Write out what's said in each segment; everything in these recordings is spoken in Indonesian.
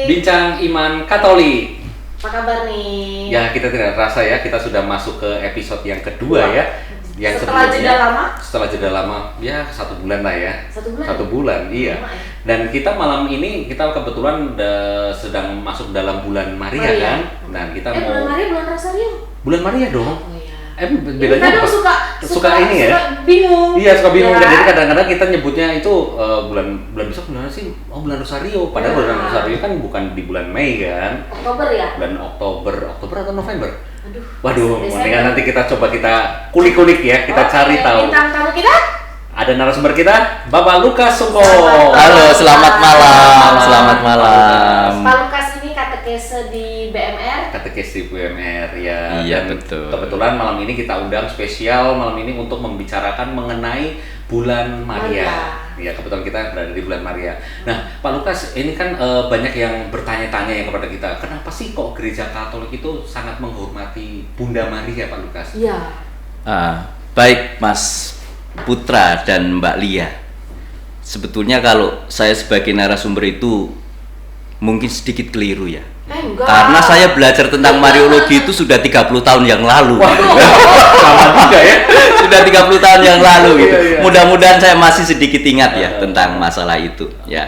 Bincang Iman Katolik. Apa kabar nih? Ya, kita tidak terasa ya, kita sudah masuk ke episode yang kedua ya. Yang setelah jeda lama? Setelah jeda lama, ya 1 bulan lah ya. 1 bulan? 1 bulan, iya. Dan kita malam ini, kita kebetulan sedang masuk dalam bulan Maria kan. Dan kita mau... bulan Maria, bulan Rosario? Bulan Maria dong. Oh iya. Bedanya kadang apa? Suka ini ya? Suka bingung. Iya, suka bingung. Ya. Jadi kadang-kadang kita nyebutnya itu bulan besok bulan sih? Oh, bulan Rosario. Padahal bulan Rosario kan bukan di bulan Mei kan? Oktober ya? Bulan Oktober atau November? Aduh. Waduh, mendingan nanti kita coba kulik-kulik ya, kita cari tahu. Bintang tamu kita? Ada narasumber kita, Bapak Lukas Sungko. Halo, selamat malam. Selamat malam. Pak Lukas ini katekese di BMR. Katekes di BMR ya. Iya, Dan betul. kebetulan malam ini kita undang spesial malam ini untuk membicarakan mengenai bulan Maria. Ya, kebetulan kita berada di bulan Maria. Nah, Pak Lukas, ini kan banyak yang bertanya-tanya ya kepada kita, kenapa sih kok gereja Katolik itu sangat menghormati Bunda Maria, Pak Lukas? Iya. Baik, Mas Putra dan Mbak Lia. Sebetulnya kalau saya sebagai narasumber itu mungkin sedikit keliru ya. Enggak. Karena saya belajar tentang Mariologi itu sudah 30 tahun yang lalu. Sama juga ya. Sudah 30 tahun yang lalu gitu. Iya, iya. Mudah-mudahan saya masih sedikit ingat ya tentang masalah itu ya.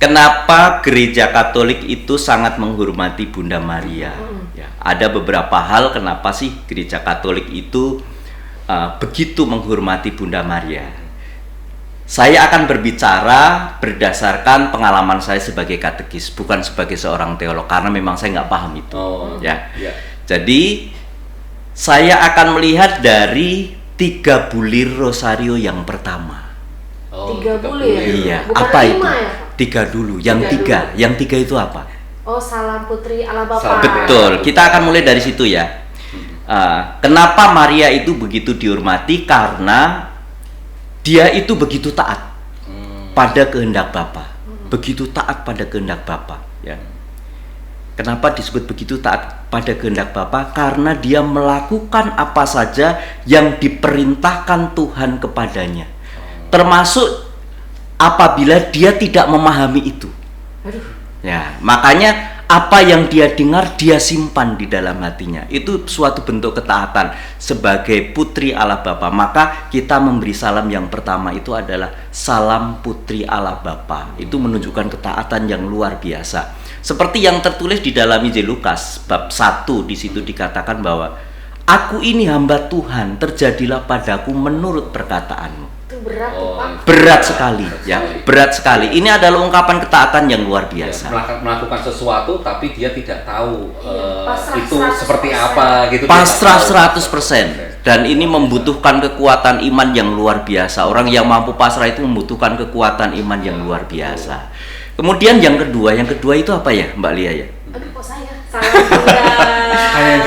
Kenapa gereja Katolik itu sangat menghormati Bunda Maria? Ya, ada beberapa hal kenapa sih gereja Katolik itu begitu menghormati Bunda Maria. Saya akan berbicara berdasarkan pengalaman saya sebagai katekis, bukan sebagai seorang teolog, karena memang saya nggak paham itu. Ya. Jadi saya akan melihat dari 3 bulir rosario yang pertama. 3 bulir? Iya. Bukan Apa 5 itu? ya? 3 dulu. Yang 3, yang 3 itu apa? Oh, Salam Putri Allah Bapa. Betul. Kita akan mulai dari situ ya. Kenapa Maria itu begitu dihormati? Karena dia itu begitu taat pada kehendak Bapa. Begitu taat pada kehendak Bapa, ya. Kenapa disebut begitu taat pada kehendak Bapa? Karena dia melakukan apa saja yang diperintahkan Tuhan kepadanya. Termasuk apabila dia tidak memahami itu. Ya, makanya apa yang dia dengar dia simpan di dalam hatinya. Itu suatu bentuk ketaatan sebagai putri Allah Bapa. Maka kita memberi salam yang pertama itu adalah salam putri Allah Bapa. Itu menunjukkan ketaatan yang luar biasa. Seperti yang tertulis di dalam Injil Lukas bab 1, di situ dikatakan bahwa aku ini hamba Tuhan, terjadilah padaku menurut perkataanmu. Itu berat tuh, Pak. Berat sekali ya, berat sekali. Ini adalah ungkapan ketaatan yang luar biasa. Melakukan sesuatu tapi dia tidak tahu itu 100%. seperti apa gitu. Pasrah 100%. Dan ini membutuhkan kekuatan iman yang luar biasa. Orang yang mampu pasrah itu membutuhkan kekuatan iman yang luar biasa. Kemudian yang kedua itu apa ya, Mbak Lia ya? Aduh, kok saya? Salam Bunda.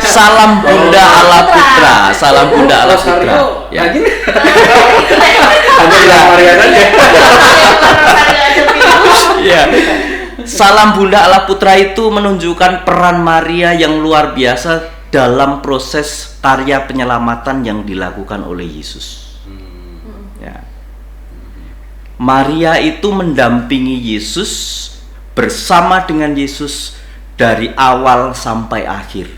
Salam Bunda Allah Putra. Salam Bunda Allah Putra. Ya. Ya. Salam Bunda Allah Putra itu menunjukkan peran Maria yang luar biasa dalam proses karya penyelamatan yang dilakukan oleh Yesus. Ya. Maria itu mendampingi Yesus, bersama dengan Yesus dari awal sampai akhir.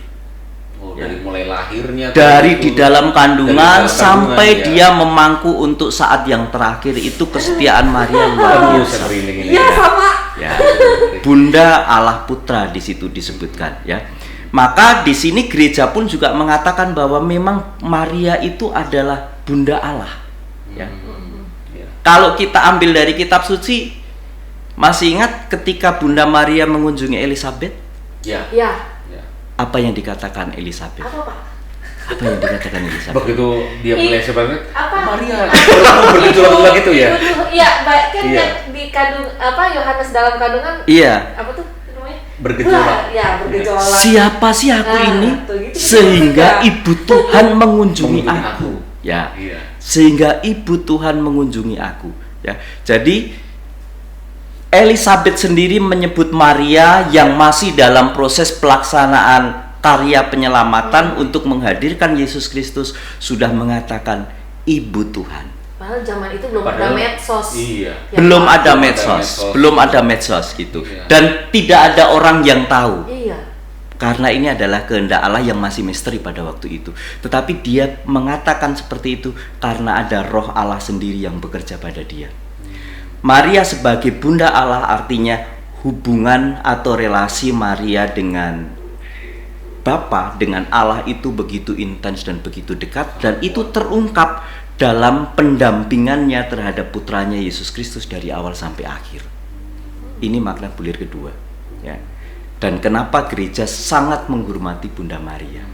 Dari mulai lahirnya, dari di dalam kandungan sampai ya. dia memangku untuk saat yang terakhir. Itu kesetiaan Maria luar biasa. Iya, sama. Ya. Bunda Allah Putra di situ disebutkan ya. Maka di sini gereja pun juga mengatakan bahwa memang Maria itu adalah Bunda Allah ya. Kalau kita ambil dari kitab suci, masih ingat ketika Bunda Maria mengunjungi Elizabeth? Ya. Apa yang dikatakan Elizabeth? Apa, Pak? Apa yang dikatakan Elizabeth? Begitu dia mulai sebenarnya Maria bergejolak gitu ya. Iya, baik kan yang di kandung Yohanes dalam kandungan. Iya. Apa tuh namanya? Bergejolak. Ya, bergejolak. Siapa sih aku ini sehingga Ibu Tuhan mengunjungi aku? Ya. Sehingga Ibu Tuhan mengunjungi aku, ya. Jadi Elizabeth sendiri menyebut Maria yang masih dalam proses pelaksanaan karya penyelamatan untuk menghadirkan Yesus Kristus sudah mengatakan Ibu Tuhan. Padahal zaman itu belum ada Padahal- medsos. Iya. Ya, belum Pak? ada medsos, belum ada medsos gitu. Iya. Dan tidak ada orang yang tahu. Iya. Karena ini adalah kehendak Allah yang masih misteri pada waktu itu. Tetapi dia mengatakan seperti itu karena ada roh Allah sendiri yang bekerja pada dia. Maria sebagai bunda Allah artinya hubungan atau relasi Maria dengan Bapa, dengan Allah itu begitu intens dan begitu dekat. Dan itu terungkap dalam pendampingannya terhadap putranya Yesus Kristus dari awal sampai akhir. Ini makna bulir kedua, ya. Dan kenapa gereja sangat menghormati Bunda Maria.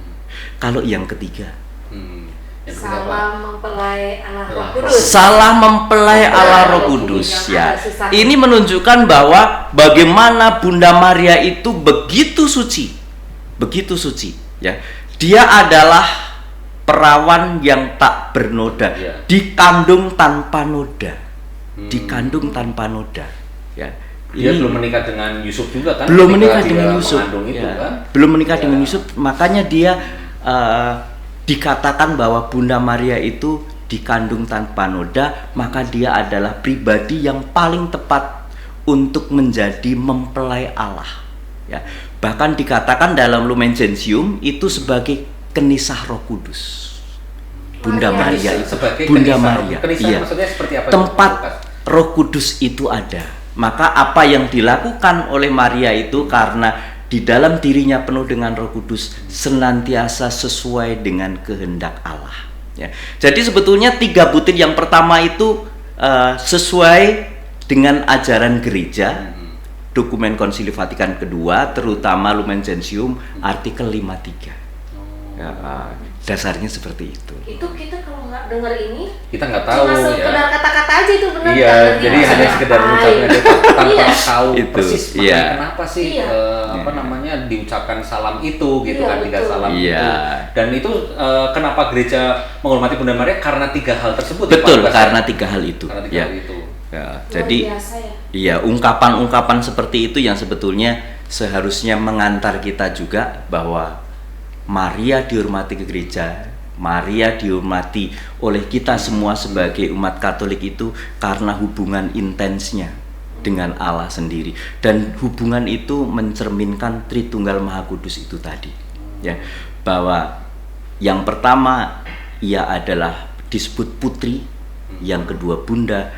Kalau yang ketiga, Yang ketiga apa? Salah mempelai Allah Roh Roh Kudus. salah mempelai Allah Roh Kudus, ya. Ini menunjukkan bahwa bagaimana Bunda Maria itu begitu suci, ya. Dia adalah perawan yang tak bernoda, Ya. dikandung tanpa noda, dikandung tanpa noda, ya. Dia Ini- belum menikah dengan Yusuf juga kan? belum ketika menikah dia dengan Yusuf, mengandung itu, ya. kan? Belum menikah Ya. dengan Yusuf, makanya dia dikatakan bahwa Bunda Maria itu dikandung tanpa noda, maka dia adalah pribadi yang paling tepat untuk menjadi mempelai Allah, ya. Bahkan dikatakan dalam Lumen Gentium itu sebagai kenisah Roh Kudus. Bunda Maria itu, Sebagai Bunda kenisah. Maria, Kenisah iya. maksudnya seperti apa? Tempat itu, Lukas? Roh Kudus itu ada. Maka apa yang dilakukan oleh Maria itu karena di dalam dirinya penuh dengan Roh Kudus senantiasa sesuai dengan kehendak Allah, ya. Jadi sebetulnya 3 butir yang pertama itu sesuai dengan ajaran gereja, dokumen Konsili Vatikan kedua, terutama Lumen Gentium artikel 53. Ya, dasarnya seperti itu. Itu kita kalau nggak dengar ini Kita nggak tahu cuma ya. sekedar kata-kata aja itu benar. Iya, nggak jadi ngerti hanya maksudnya sekedar apa. mengucapkan aja tanpa Iya. tahu Itu, persis maknanya iya. kenapa sih Iya. apa namanya diucapkan salam itu gitu Iya, kan, 3 betul. salam Iya. itu. Dan itu kenapa gereja menghormati Bunda Maria karena 3 hal tersebut. ya, Betul, Pak Lukas? karena 3 hal itu. Karena 3 Ya. hal itu. Ya, Luar jadi biasa ya. iya, ungkapan-ungkapan seperti itu yang sebetulnya seharusnya mengantar kita juga bahwa Maria dihormati ke gereja, Maria dihormati oleh kita semua sebagai umat Katolik itu karena hubungan intensnya dengan Allah sendiri, dan hubungan itu mencerminkan Tritunggal Maha Kudus itu tadi, ya, bahwa yang pertama ia adalah disebut putri, yang kedua bunda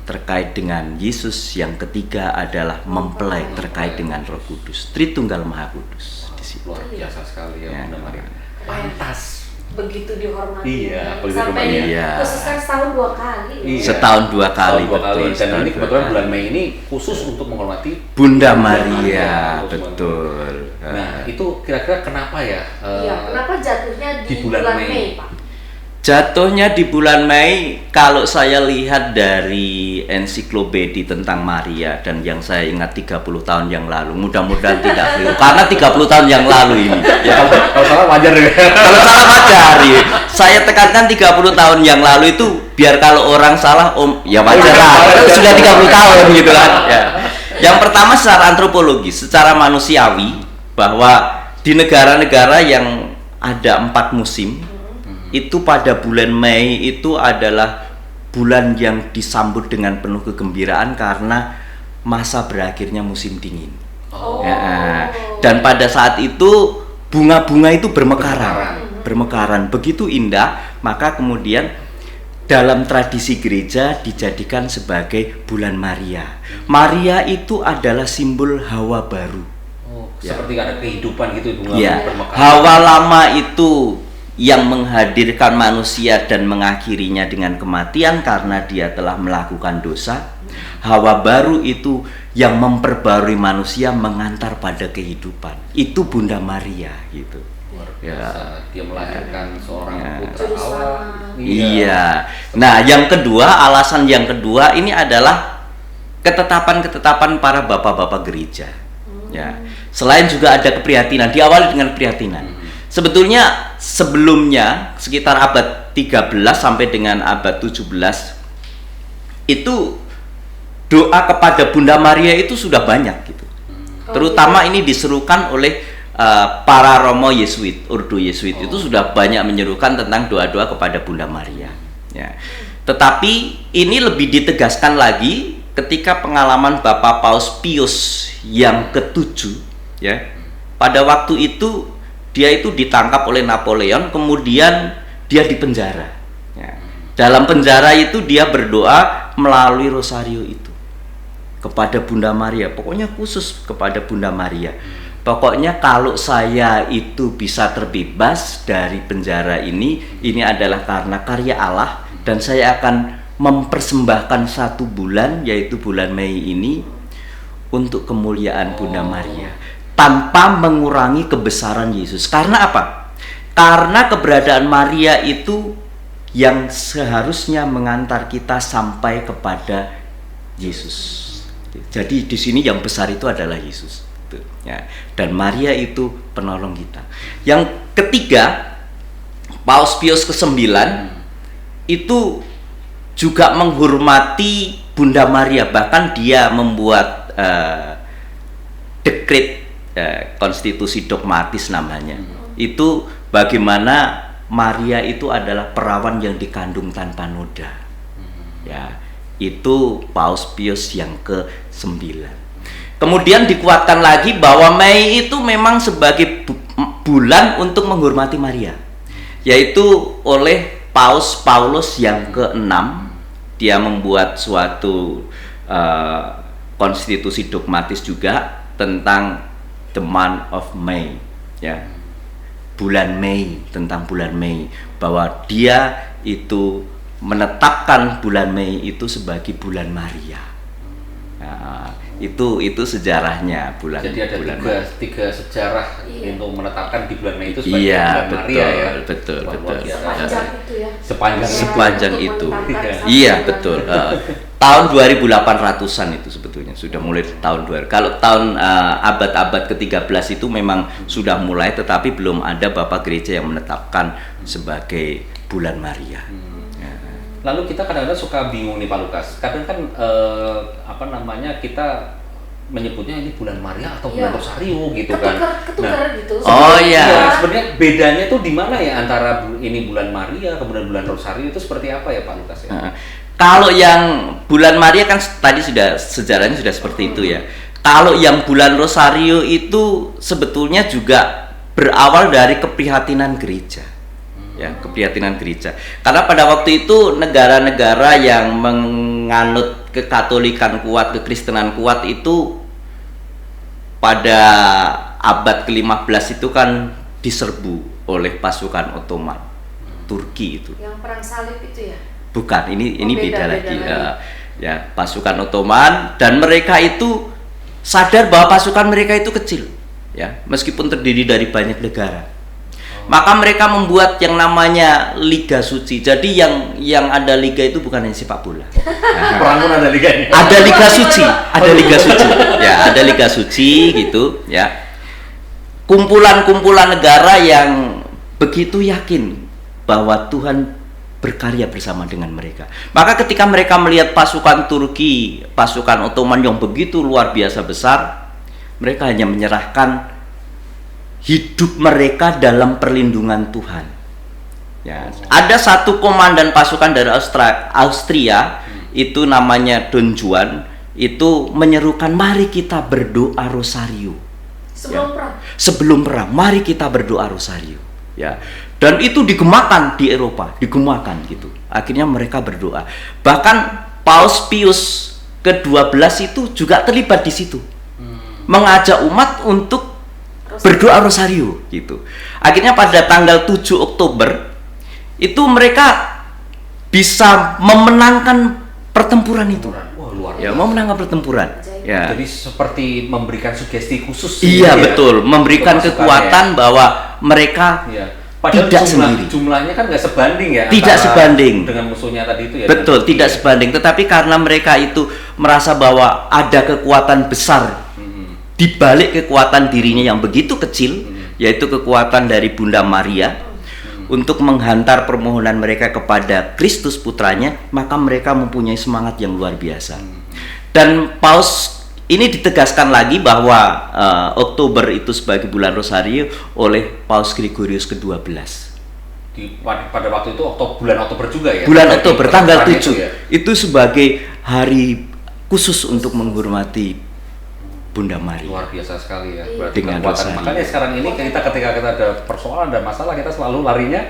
terkait dengan Yesus, yang ketiga adalah mempelai terkait dengan Roh Kudus, Tritunggal Maha Kudus di situ. Luar biasa sekali ya, Ya. Bunda Maria. Pantas. Begitu dihormati. Iya, begitu sampai dihormati. Iya. khususkan setahun 2 kali. Iya. Setahun 2 kali, Setahun 2 kali. betul, Dan setahun ini 2 kebetulan kali. bulan Mei ini khusus untuk menghormati Bunda Maria, Maria, untuk betul. Nah, itu kira-kira kenapa ya? Iya, kenapa jatuhnya di, di bulan Mei? Pak? Jatuhnya di bulan Mei, kalau saya lihat dari ensiklopedia tentang Maria dan yang saya ingat 30 tahun yang lalu, mudah-mudahan tidak keliru karena 30 tahun yang lalu ini, ya. Kalau salah wajar ya. Kalau salah wajar, ya. Saya tekankan 30 tahun yang lalu itu biar kalau orang salah ya wajar lah, karena sudah 30 tahun gitu kan, ya. Yang pertama secara antropologis, secara manusiawi, bahwa di negara-negara yang ada 4 musim, itu pada bulan Mei itu adalah bulan yang disambut dengan penuh kegembiraan karena masa berakhirnya musim dingin. Oh. Ya, dan pada saat itu bunga-bunga itu bermekaran, begitu indah, maka kemudian dalam tradisi gereja dijadikan sebagai bulan Maria. Maria itu adalah simbol hawa baru. Oh, seperti ada kehidupan gitu bunga Ya, bermekaran. hawa lama itu yang menghadirkan manusia dan mengakhirinya dengan kematian karena dia telah melakukan dosa. Hawa baru itu yang memperbarui manusia mengantar pada kehidupan. Itu Bunda Maria gitu. Luar biasa. Dia melahirkan seorang putra Juru Allah. selamat. Iya. Nah, yang kedua, alasan yang kedua ini adalah ketetapan-ketetapan para bapak-bapak gereja. Ya. Selain juga ada keprihatinan, diawali dengan keprihatinan. Sebetulnya sebelumnya sekitar abad 13 sampai dengan abad 17 itu doa kepada Bunda Maria itu sudah banyak gitu. Terutama ini diserukan oleh para Romo Yesuit, Ordo Yesuit itu sudah banyak menyerukan tentang doa-doa kepada Bunda Maria. Ya. Tetapi ini lebih ditegaskan lagi ketika pengalaman Bapak Paus Pius yang ketujuh, ya. Pada waktu itu dia itu ditangkap oleh Napoleon, kemudian dia dipenjara. Ya. Dalam penjara itu dia berdoa melalui rosario itu kepada Bunda Maria, pokoknya khusus kepada Bunda Maria. Pokoknya kalau saya itu bisa terbebas dari penjara ini adalah karena karya Allah, dan saya akan mempersembahkan 1 bulan, yaitu bulan Mei ini, untuk kemuliaan Bunda Maria, tanpa mengurangi kebesaran Yesus. Karena apa? Karena keberadaan Maria itu yang seharusnya mengantar kita sampai kepada Yesus. Jadi di sini yang besar itu adalah Yesus, ya. Dan Maria itu penolong kita. Yang ketiga, Paus Pius ke-9 itu juga menghormati Bunda Maria, bahkan dia membuat dekret konstitusi dogmatis namanya. Itu bagaimana Maria itu adalah perawan yang dikandung tanpa noda. Ya, itu Paus Pius yang ke-9. Kemudian dikuatkan lagi bahwa Mei itu memang sebagai bulan untuk menghormati Maria, yaitu oleh Paus Paulus yang ke-6. Dia membuat suatu konstitusi dogmatis juga tentang the month of May, ya, bulan Mei, tentang bulan Mei, bahwa dia itu menetapkan bulan Mei itu sebagai bulan Maria. Nah, itu sejarahnya bulan. Jadi ada bulan tiga sejarah untuk menetapkan di bulan Mei itu sebagai bulan Maria, ya. Betul. Sepanjang itu ya. Sepanjang itu. Iya, betul. Tahun 2800-an itu sebetulnya sudah mulai tahun 2000. Kalau tahun abad-abad ke-13 itu memang sudah mulai, tetapi belum ada Bapak Gereja yang menetapkan sebagai bulan Maria. Lalu kita kadang-kadang suka bingung nih Pak Lukas. Kadang kan kita menyebutnya ini bulan Maria atau bulan Rosario gitu kan. Ketukar gitu. Oh iya. Sebenarnya bedanya tuh di mana ya antara ini bulan Maria kemudian bulan Rosario itu seperti apa ya Pak Lukas ya? Kalau yang bulan Maria kan tadi sudah sejarahnya sudah seperti itu ya. Kalau yang bulan Rosario itu sebetulnya juga berawal dari keprihatinan gereja. Ya, keprihatinan gereja. Karena pada waktu itu negara-negara yang menganut kekatolikan kuat, kekristenan kuat itu pada abad ke-15 itu kan diserbu oleh pasukan Ottoman, Turki itu. Yang perang salib itu ya? Bukan, ini beda lagi. Ya, pasukan Ottoman, dan mereka itu sadar bahwa pasukan mereka itu kecil, ya, meskipun terdiri dari banyak negara. Maka mereka membuat yang namanya Liga Suci. Jadi yang ada liga itu bukan hanya sepak bola. Perang pun ada liganya. Ada Liga Suci, ada Liga Suci. Ya, ada Liga Suci gitu, ya. Kumpulan-kumpulan negara yang begitu yakin bahwa Tuhan berkarya bersama dengan mereka. Maka ketika mereka melihat pasukan Turki, pasukan Ottoman yang begitu luar biasa besar, mereka hanya menyerahkan hidup mereka dalam perlindungan Tuhan. Ya, ada satu komandan pasukan dari Austria, itu namanya Don Juan, itu menyerukan mari kita berdoa rosario. Sebelum perang, mari kita berdoa rosario. Ya, dan itu digemakan di Eropa, digemakan gitu. Akhirnya mereka berdoa. Bahkan Paus Pius ke-12 itu juga terlibat di situ, mengajak umat untuk berdoa rosario gitu. Akhirnya pada tanggal 7 Oktober itu mereka bisa memenangkan pertempuran itu. Wah, luar biasa. Ya, memenangkan pertempuran. Ya. Jadi seperti memberikan sugesti khusus. Iya, betul, memberikan kekuatan bahwa mereka padahal tidak sendiri. Jumlahnya kan nggak sebanding ya. Tidak sebanding dengan musuhnya tadi itu ya. Betul, tidak sebanding. Tetapi karena mereka itu merasa bahwa ada kekuatan besar di balik kekuatan dirinya yang begitu kecil, yaitu kekuatan dari Bunda Maria, untuk menghantar permohonan mereka kepada Kristus putranya, maka mereka mempunyai semangat yang luar biasa. Dan Paus ini ditegaskan lagi bahwa Oktober itu sebagai bulan Rosario oleh Paus Gregorius ke-12. pada waktu itu bulan Oktober juga ya. Bulan Oktober tanggal 7 itu ya. itu sebagai hari khusus untuk menghormati Bunda Maria. Luar biasa sekali ya. Iya. Berarti Dengan kekuatan. rosario. Makanya sekarang ini ketika kita ada persoalan, ada masalah, kita selalu larinya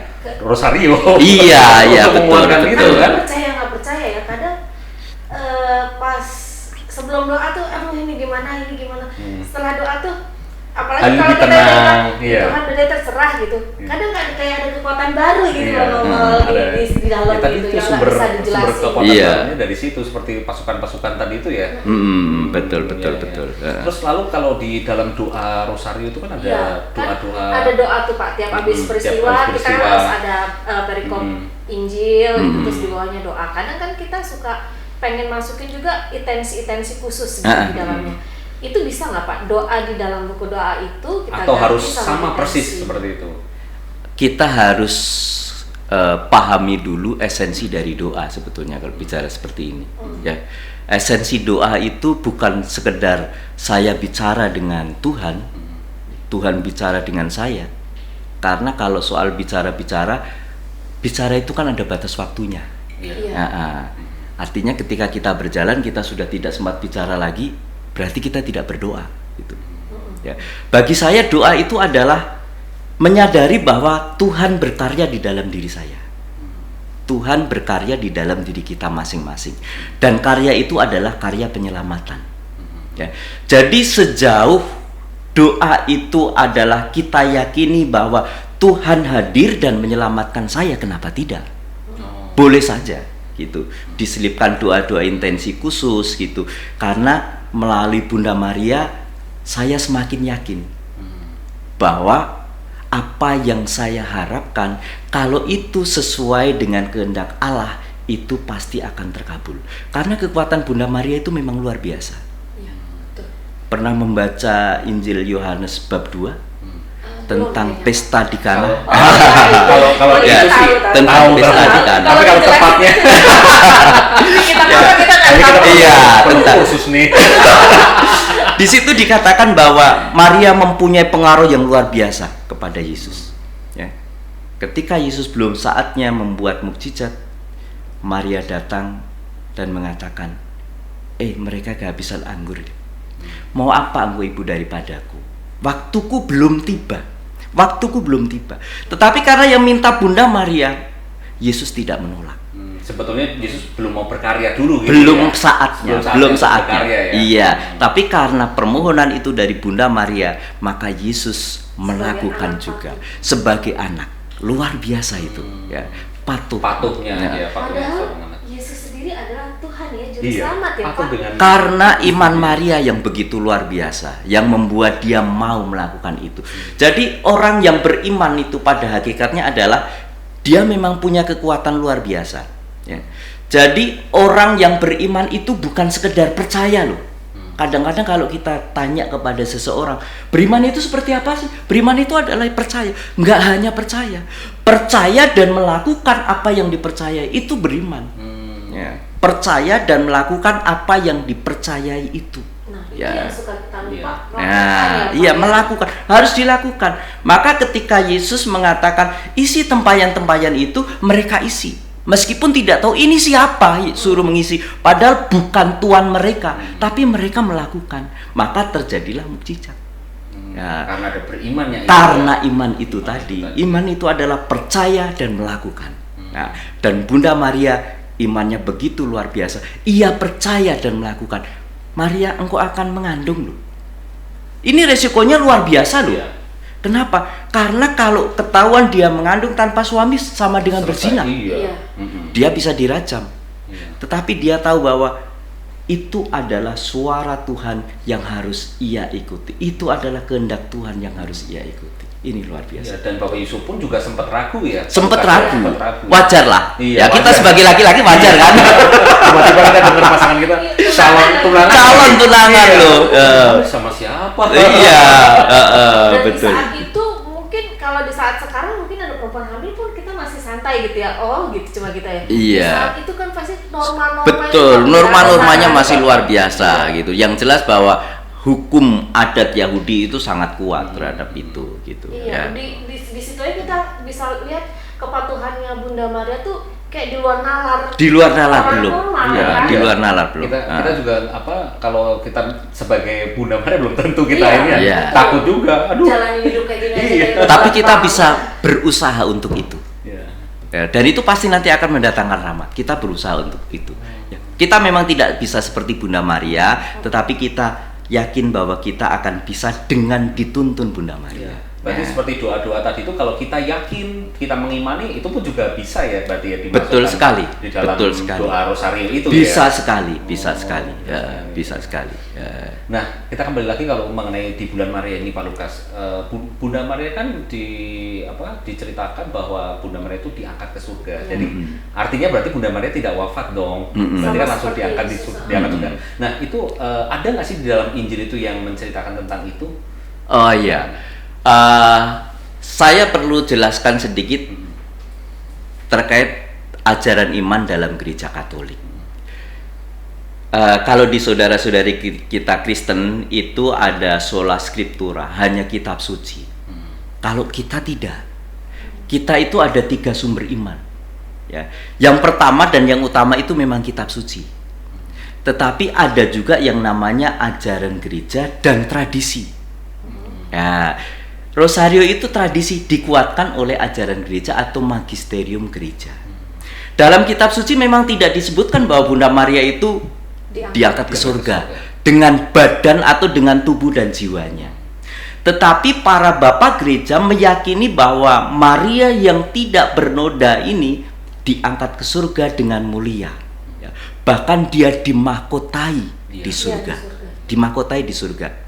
rosario. Iya, iya, Untuk menguatkan betul, itu betul. kan. Percaya nggak percaya ya, kadang pas sebelum doa tuh aduh ini gimana, setelah doa tuh apalagi Hal kalau lebih kita tenang, bilang iya. Tuhan udah terserah gitu, Iya. kadang nggak kayak ada kekuatan baru gitu Iya. loh ngomong di dalam Ya, tadi gitu itu yang nggak sumber bisa sumber dijelasin. kekuatan Iya. barunya dari situ, seperti pasukan-pasukan tadi itu ya. Betul Iya, betul iya. betul. Terus lalu kalau di dalam doa rosario itu kan ada Iya, kan doa-doa. ada doa tuh Pak tiap habis Tiap peristiwa habis kita peristiwa. harus ada perikop Injil gitu, terus di bawahnya doa. Kadang kan kita suka pengen masukin juga intensi-intensi khusus gitu di dalamnya. Itu bisa nggak Pak doa di dalam buku doa itu kita Atau ganti harus sama intensi? persis seperti itu. Kita harus pahami dulu esensi dari doa sebetulnya kalau bicara seperti ini. Ya, esensi doa itu bukan sekedar saya bicara dengan Tuhan, Tuhan bicara dengan saya. Karena kalau soal bicara itu kan ada batas waktunya. Iya. Artinya ketika kita berjalan kita sudah tidak sempat bicara lagi, berarti kita tidak berdoa. Gitu. Ya. Bagi saya doa itu adalah menyadari bahwa Tuhan berkarya di dalam diri saya. Tuhan berkarya di dalam diri kita masing-masing. Dan karya itu adalah karya penyelamatan. Ya. Jadi sejauh doa itu adalah kita yakini bahwa Tuhan hadir dan menyelamatkan saya, kenapa tidak? Boleh saja gitu. Diselipkan doa-doa intensi khusus gitu. Karena melalui Bunda Maria saya semakin yakin bahwa apa yang saya harapkan kalau itu sesuai dengan kehendak Allah itu pasti akan terkabul. Karena kekuatan Bunda Maria itu memang luar biasa. Iya, betul. Pernah membaca Injil Yohanes bab 2 tentang Belum, pesta di Kana? Kalau Ya, itu sih tentang pesta di Kana. Tapi kalau tepatnya kita nggak tahu. Iya, perlu tentang kursus nih. di situ dikatakan bahwa Maria mempunyai pengaruh yang luar biasa kepada Yesus. Ya. Ketika Yesus belum saatnya membuat mukjizat, Maria datang dan mengatakan, mereka kehabisan anggur. Mau apa engkau ibu daripadaku? Waktuku belum tiba. Tetapi karena yang minta Bunda Maria, Yesus tidak menolak. Sebetulnya Yesus belum mau berkarya dulu gitu. Belum ya? saatnya. berkarya, ya? Iya, tapi karena permohonan itu dari Bunda Maria, maka Yesus melakukan anak juga patuh. sebagai anak. Luar biasa itu, ya. Patuhnya. Ya, patuhnya Padahal seorang anak. Yesus sendiri adalah Tuhan ya, juru Iya, selamat ya patuh Pak. dengan Karena iman Maria yang begitu luar biasa, yang membuat dia mau melakukan itu. Jadi orang yang beriman itu pada hakikatnya adalah dia memang punya kekuatan luar biasa. Ya. Jadi orang yang beriman itu bukan sekedar percaya loh. Kadang-kadang kalau kita tanya kepada seseorang, beriman itu seperti apa sih? Beriman itu adalah percaya. Enggak hanya percaya, percaya dan melakukan apa yang dipercayai itu beriman. Ya. Percaya dan melakukan apa yang dipercayai itu. Nah, itu Ya. yang suka kita lupa. Nah, iya melakukan, harus dilakukan. Maka ketika Yesus mengatakan isi tempayan-tempayan itu, mereka isi. Meskipun tidak tahu ini siapa suruh mengisi, padahal bukan tuan mereka, tapi mereka melakukan. Maka terjadilah mukjizat. Ya. Karena ada berimannya. Karena iman itu tadi, iman itu adalah percaya dan melakukan. Nah, dan Bunda Maria imannya begitu luar biasa. Ia percaya dan melakukan. Maria, engkau akan mengandung loh. Ini resikonya luar biasa loh. Iya. Kenapa? Karena kalau ketahuan dia mengandung tanpa suami sama dengan berzina. Iya. Iya. Dia bisa dirajam. Iya. Tetapi dia tahu bahwa itu adalah suara Tuhan yang harus ia ikuti. Itu adalah kehendak Tuhan yang harus ia ikuti. Ini luar Iya, biasa. dan Bapak Yusuf pun juga sempat ragu ya. Sempat Sempat ragu. Wajar lah. Iya, Ya kita wajar. sebagai laki-laki wajar kan. Tiba-tiba kita dengar pasangan kita calon tunangan. Calon tunangan Iya. loh. Sama siapa? Iya, Dan betul. di saat itu mungkin kalau di saat sekarang mungkin ada perempuan hamil pun kita masih santai gitu ya. Oh gitu cuma kita ya. Iya. Di saat itu kan pasti norma-norma. Betul, norma-normanya masih luar biasa gitu. Yang jelas bahwa hukum adat Yahudi itu sangat kuat terhadap itu gitu Iya, ya. di situ aja kita bisa lihat kepatuhannya Bunda Maria tuh kayak di luar nalar. Di luar nalar Orang belum. normal, Iya, kan? di luar nalar belum. Kita juga kalau kita sebagai Bunda Maria belum tentu kita Iya. ini Iya. takut juga. Aduh. Jalanin hidup kayak gini aja. Iya. kayak Tapi kita gampang. bisa berusaha untuk itu. Iya. Ya, dan itu pasti nanti akan mendatangkan rahmat. Kita berusaha untuk itu. Ya. Kita memang tidak bisa seperti Bunda Maria, tetapi kita yakin bahwa kita akan bisa dengan dituntun Bunda Maria. Iya. Berarti Ya. seperti doa-doa tadi itu kalau kita yakin, kita mengimani, itu pun juga bisa ya berarti ya dimasukkan Betul sekali. di dalam Betul sekali. doa rosario itu Bisa ya. sekali, bisa Oh, sekali. Ya, iya. bisa sekali. Ya. Nah, kita kembali lagi kalau mengenai di bulan Maria ini Pak Lukas. Bunda Maria kan diceritakan bahwa Bunda Maria itu diangkat ke surga. Jadi artinya berarti Bunda Maria tidak wafat dong. Berarti kan Sama langsung seperti diangkat Yesus. diangkat surga. Nah, itu ada nggak sih di dalam Injil itu yang menceritakan tentang itu? Oh iya. Saya perlu jelaskan sedikit terkait ajaran iman dalam gereja Katolik. Kalau di saudara-saudari kita Kristen itu ada sola scriptura, hanya kitab suci. Kalau kita tidak, kita itu ada 3 sumber iman. Ya, yang pertama dan yang utama itu memang kitab suci. Tetapi ada juga yang namanya ajaran gereja dan tradisi. Ya, Rosario itu tradisi dikuatkan oleh ajaran gereja atau magisterium gereja. Dalam kitab suci memang tidak disebutkan bahwa Bunda Maria itu diangkat ke surga dengan badan atau dengan tubuh dan jiwanya. Tetapi para bapak gereja meyakini bahwa Maria yang tidak bernoda ini diangkat ke surga dengan mulia. Ya, bahkan dia dimahkotai di surga. Dimahkotai di surga.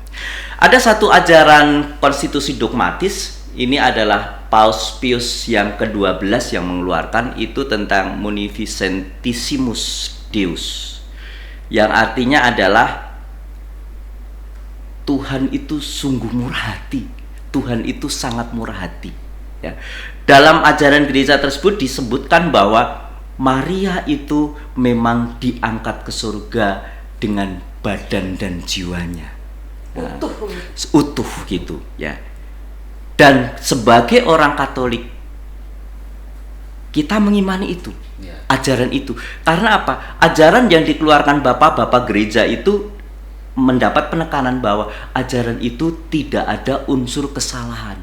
Ada satu ajaran konstitusi dogmatis, ini adalah Paus Pius yang ke-12 yang mengeluarkan itu tentang Munificentissimus Deus, yang artinya adalah Tuhan itu sungguh murah hati, Tuhan itu sangat murah hati. Ya. Dalam ajaran gereja tersebut disebutkan bahwa Maria itu memang diangkat ke surga dengan badan dan jiwanya. Utuh gitu ya. Dan sebagai orang Katolik kita mengimani itu, ajaran itu. Karena apa? Ajaran yang dikeluarkan bapak-bapak gereja itu mendapat penekanan bahwa ajaran itu tidak ada unsur kesalahan.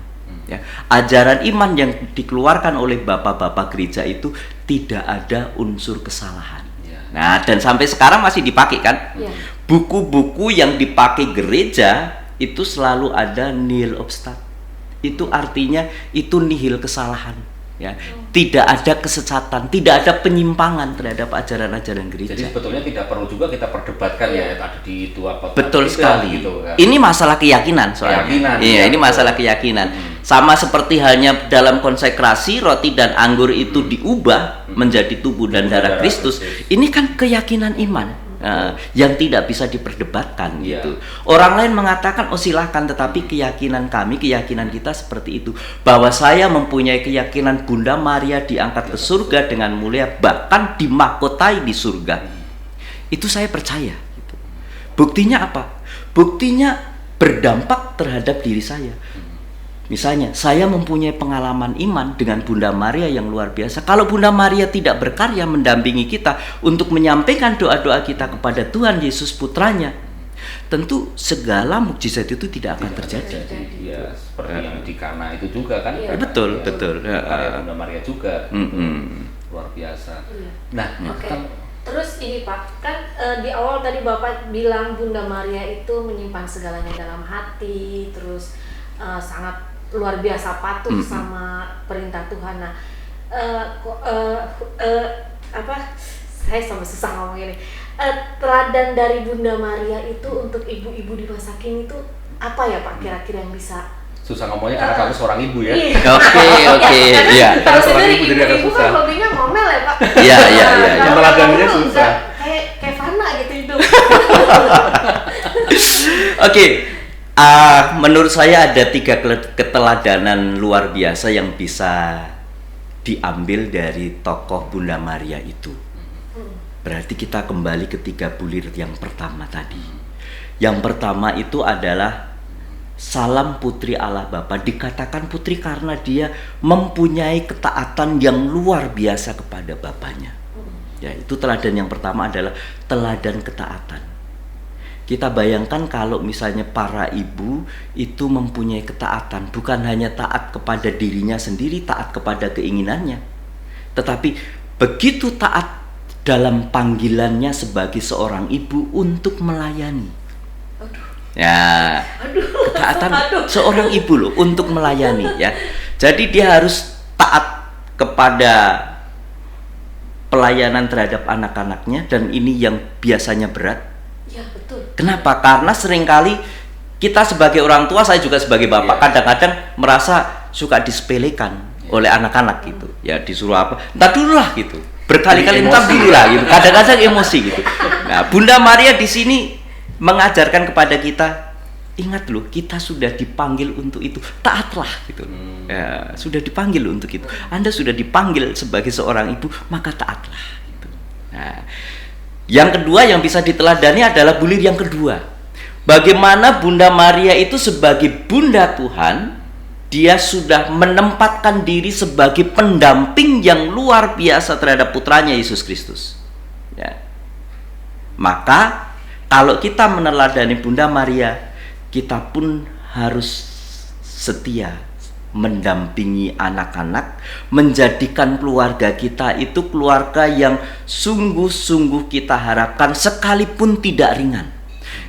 Ya. Ajaran iman yang dikeluarkan oleh bapak-bapak gereja itu tidak ada unsur kesalahan. Nah, dan sampai sekarang masih dipakai kan? Buku-buku yang dipakai gereja itu selalu ada nihil obstat. Itu artinya itu nihil kesalahan. Ya, tidak ada kesesatan, tidak ada penyimpangan terhadap ajaran-ajaran gereja. Jadi sebetulnya tidak perlu juga kita perdebatkan ya ada di itu apa. Betul sekali. Gitu, kan? Ini masalah keyakinan soalnya. Iya, ini masalah keyakinan. Sama seperti halnya dalam konsekrasi roti dan anggur itu diubah menjadi tubuh dan darah Kristus. Ini kan keyakinan iman. Yang tidak bisa diperdebatkan gitu. Orang lain mengatakan oh silahkan, tetapi keyakinan kami, keyakinan kita seperti itu, bahwa saya mempunyai keyakinan Bunda Maria diangkat ke surga dengan mulia, bahkan dimahkotai di surga. Itu saya percaya gitu. Buktinya apa? Buktinya berdampak terhadap diri saya. Misalnya, saya mempunyai pengalaman iman dengan Bunda Maria yang luar biasa. Kalau Bunda Maria tidak berkarya mendampingi kita untuk menyampaikan doa-doa kita kepada Tuhan Yesus Putranya, tentu segala mukjizat itu tidak akan terjadi. Ya, seperti yang di Kana itu juga kan? Betul, betul. Bunda Maria juga. Luar biasa. Nah, terus ini Pak, kan di awal tadi Bapak bilang Bunda Maria itu menyimpan segalanya dalam hati, terus sangat luar biasa patuh sama perintah Tuhan. Nah, saya sampai susah ngomong ini. Teladan dari Bunda Maria itu untuk ibu-ibu di masa kini itu apa ya Pak kira-kira yang bisa? Susah ngomongnya karena kamu seorang ibu ya. Oke, iya. Tahu sendiri Ibu jadi agak ibu-ibu susah. kan hobinya ngomel ya Pak. Iya. Teladannya susah. Kayak Fana gitu hidup. Oke. Menurut saya ada 3 keteladanan luar biasa yang bisa diambil dari tokoh Bunda Maria itu. Berarti kita kembali ke 3 bulir yang pertama tadi. Yang pertama itu adalah Salam putri Allah Bapa. Dikatakan putri karena dia mempunyai ketaatan yang luar biasa kepada bapaknya. Ya, itu teladan yang pertama adalah teladan ketaatan. Kita bayangkan kalau misalnya para ibu itu mempunyai ketaatan, bukan hanya taat kepada dirinya sendiri, taat kepada keinginannya, tetapi begitu taat dalam panggilannya sebagai seorang ibu untuk melayani. Ya, ketaatan seorang ibu loh untuk melayani ya. Jadi dia harus taat kepada pelayanan terhadap anak-anaknya, dan ini yang biasanya berat. Ya, betul. Kenapa? Karena seringkali kita sebagai orang tua, saya juga sebagai bapak, kadang-kadang merasa suka disepelekan oleh anak-anak gitu. Ya disuruh apa? Entar dulu lah gitu. Berkali-kali entar dulu lah gitu. Kadang-kadang emosi gitu. Nah, Bunda Maria di sini mengajarkan kepada kita, ingat loh, kita sudah dipanggil untuk itu, taatlah gitu. Ya, sudah dipanggil untuk itu. Anda sudah dipanggil sebagai seorang ibu, maka taatlah gitu. Nah, yang kedua yang bisa diteladani adalah bulir yang kedua. Bagaimana Bunda Maria itu sebagai Bunda Tuhan, dia sudah menempatkan diri sebagai pendamping yang luar biasa terhadap putranya Yesus Kristus. Ya. Maka kalau kita meneladani Bunda Maria, kita pun harus setia mendampingi anak-anak, menjadikan keluarga kita itu keluarga yang sungguh-sungguh kita harapkan, sekalipun tidak ringan.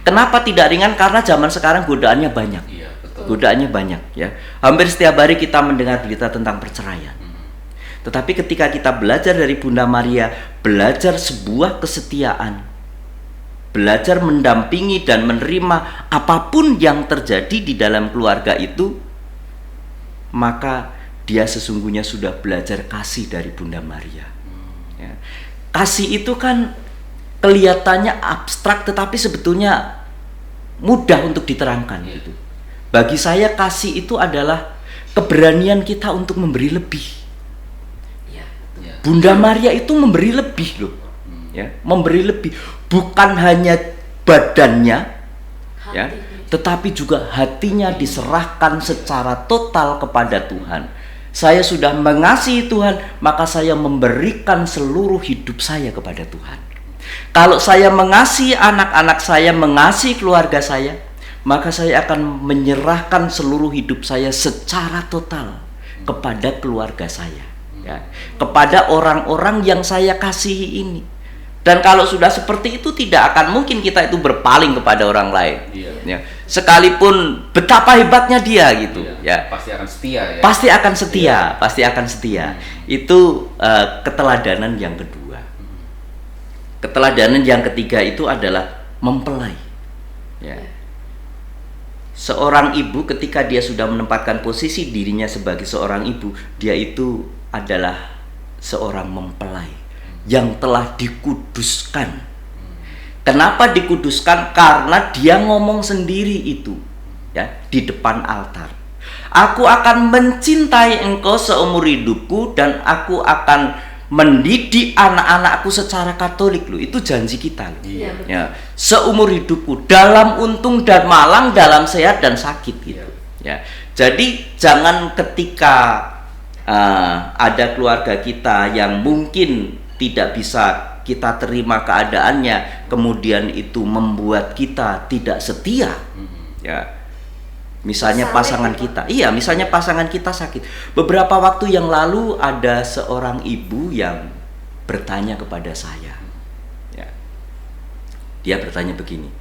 Kenapa tidak ringan? Karena zaman sekarang godaannya banyak. Iya, betul. Godaannya banyak ya. Hampir setiap hari kita mendengar berita tentang perceraian. Tetapi ketika kita belajar dari Bunda Maria, belajar sebuah kesetiaan, belajar mendampingi dan menerima apapun yang terjadi di dalam keluarga itu, maka dia sesungguhnya sudah belajar kasih dari Bunda Maria. Ya. Kasih itu kan kelihatannya abstrak, tetapi sebetulnya mudah untuk diterangkan gitu. Bagi saya kasih itu adalah keberanian kita untuk memberi lebih. Bunda Maria itu memberi lebih loh. Ya, memberi lebih, bukan hanya badannya, ya, tetapi juga hatinya diserahkan secara total kepada Tuhan. Saya sudah mengasihi Tuhan, maka saya memberikan seluruh hidup saya kepada Tuhan. Kalau saya mengasihi anak-anak saya, mengasihi keluarga saya, maka saya akan menyerahkan seluruh hidup saya secara total kepada keluarga saya, ya, kepada orang-orang yang saya kasihi ini. Dan kalau sudah seperti itu, tidak akan mungkin kita itu berpaling kepada orang lain. Ya. Sekalipun betapa hebatnya dia gitu, ya. Pasti akan setia ya. Pasti akan setia, pasti akan setia. Itu keteladanan yang kedua. Keteladanan yang ketiga itu adalah mempelai. Ya. Seorang ibu ketika dia sudah menempatkan posisi dirinya sebagai seorang ibu, dia itu adalah seorang mempelai yang telah dikuduskan. Kenapa dikuduskan? Karena dia ngomong sendiri itu, ya, di depan altar. Aku akan mencintai engkau seumur hidupku, dan aku akan mendidik anak-anakku secara Katolik loh. Itu janji kita loh. Ya, seumur hidupku, dalam untung dan malang, dalam sehat dan sakit gitu. Ya. Jadi jangan ketika ada keluarga kita yang mungkin tidak bisa kita terima keadaannya, kemudian itu membuat kita tidak setia. Ya. Misalnya pasangan kita, misalnya pasangan kita sakit. Beberapa waktu yang lalu ada seorang ibu yang bertanya kepada saya. Ya. Dia bertanya begini,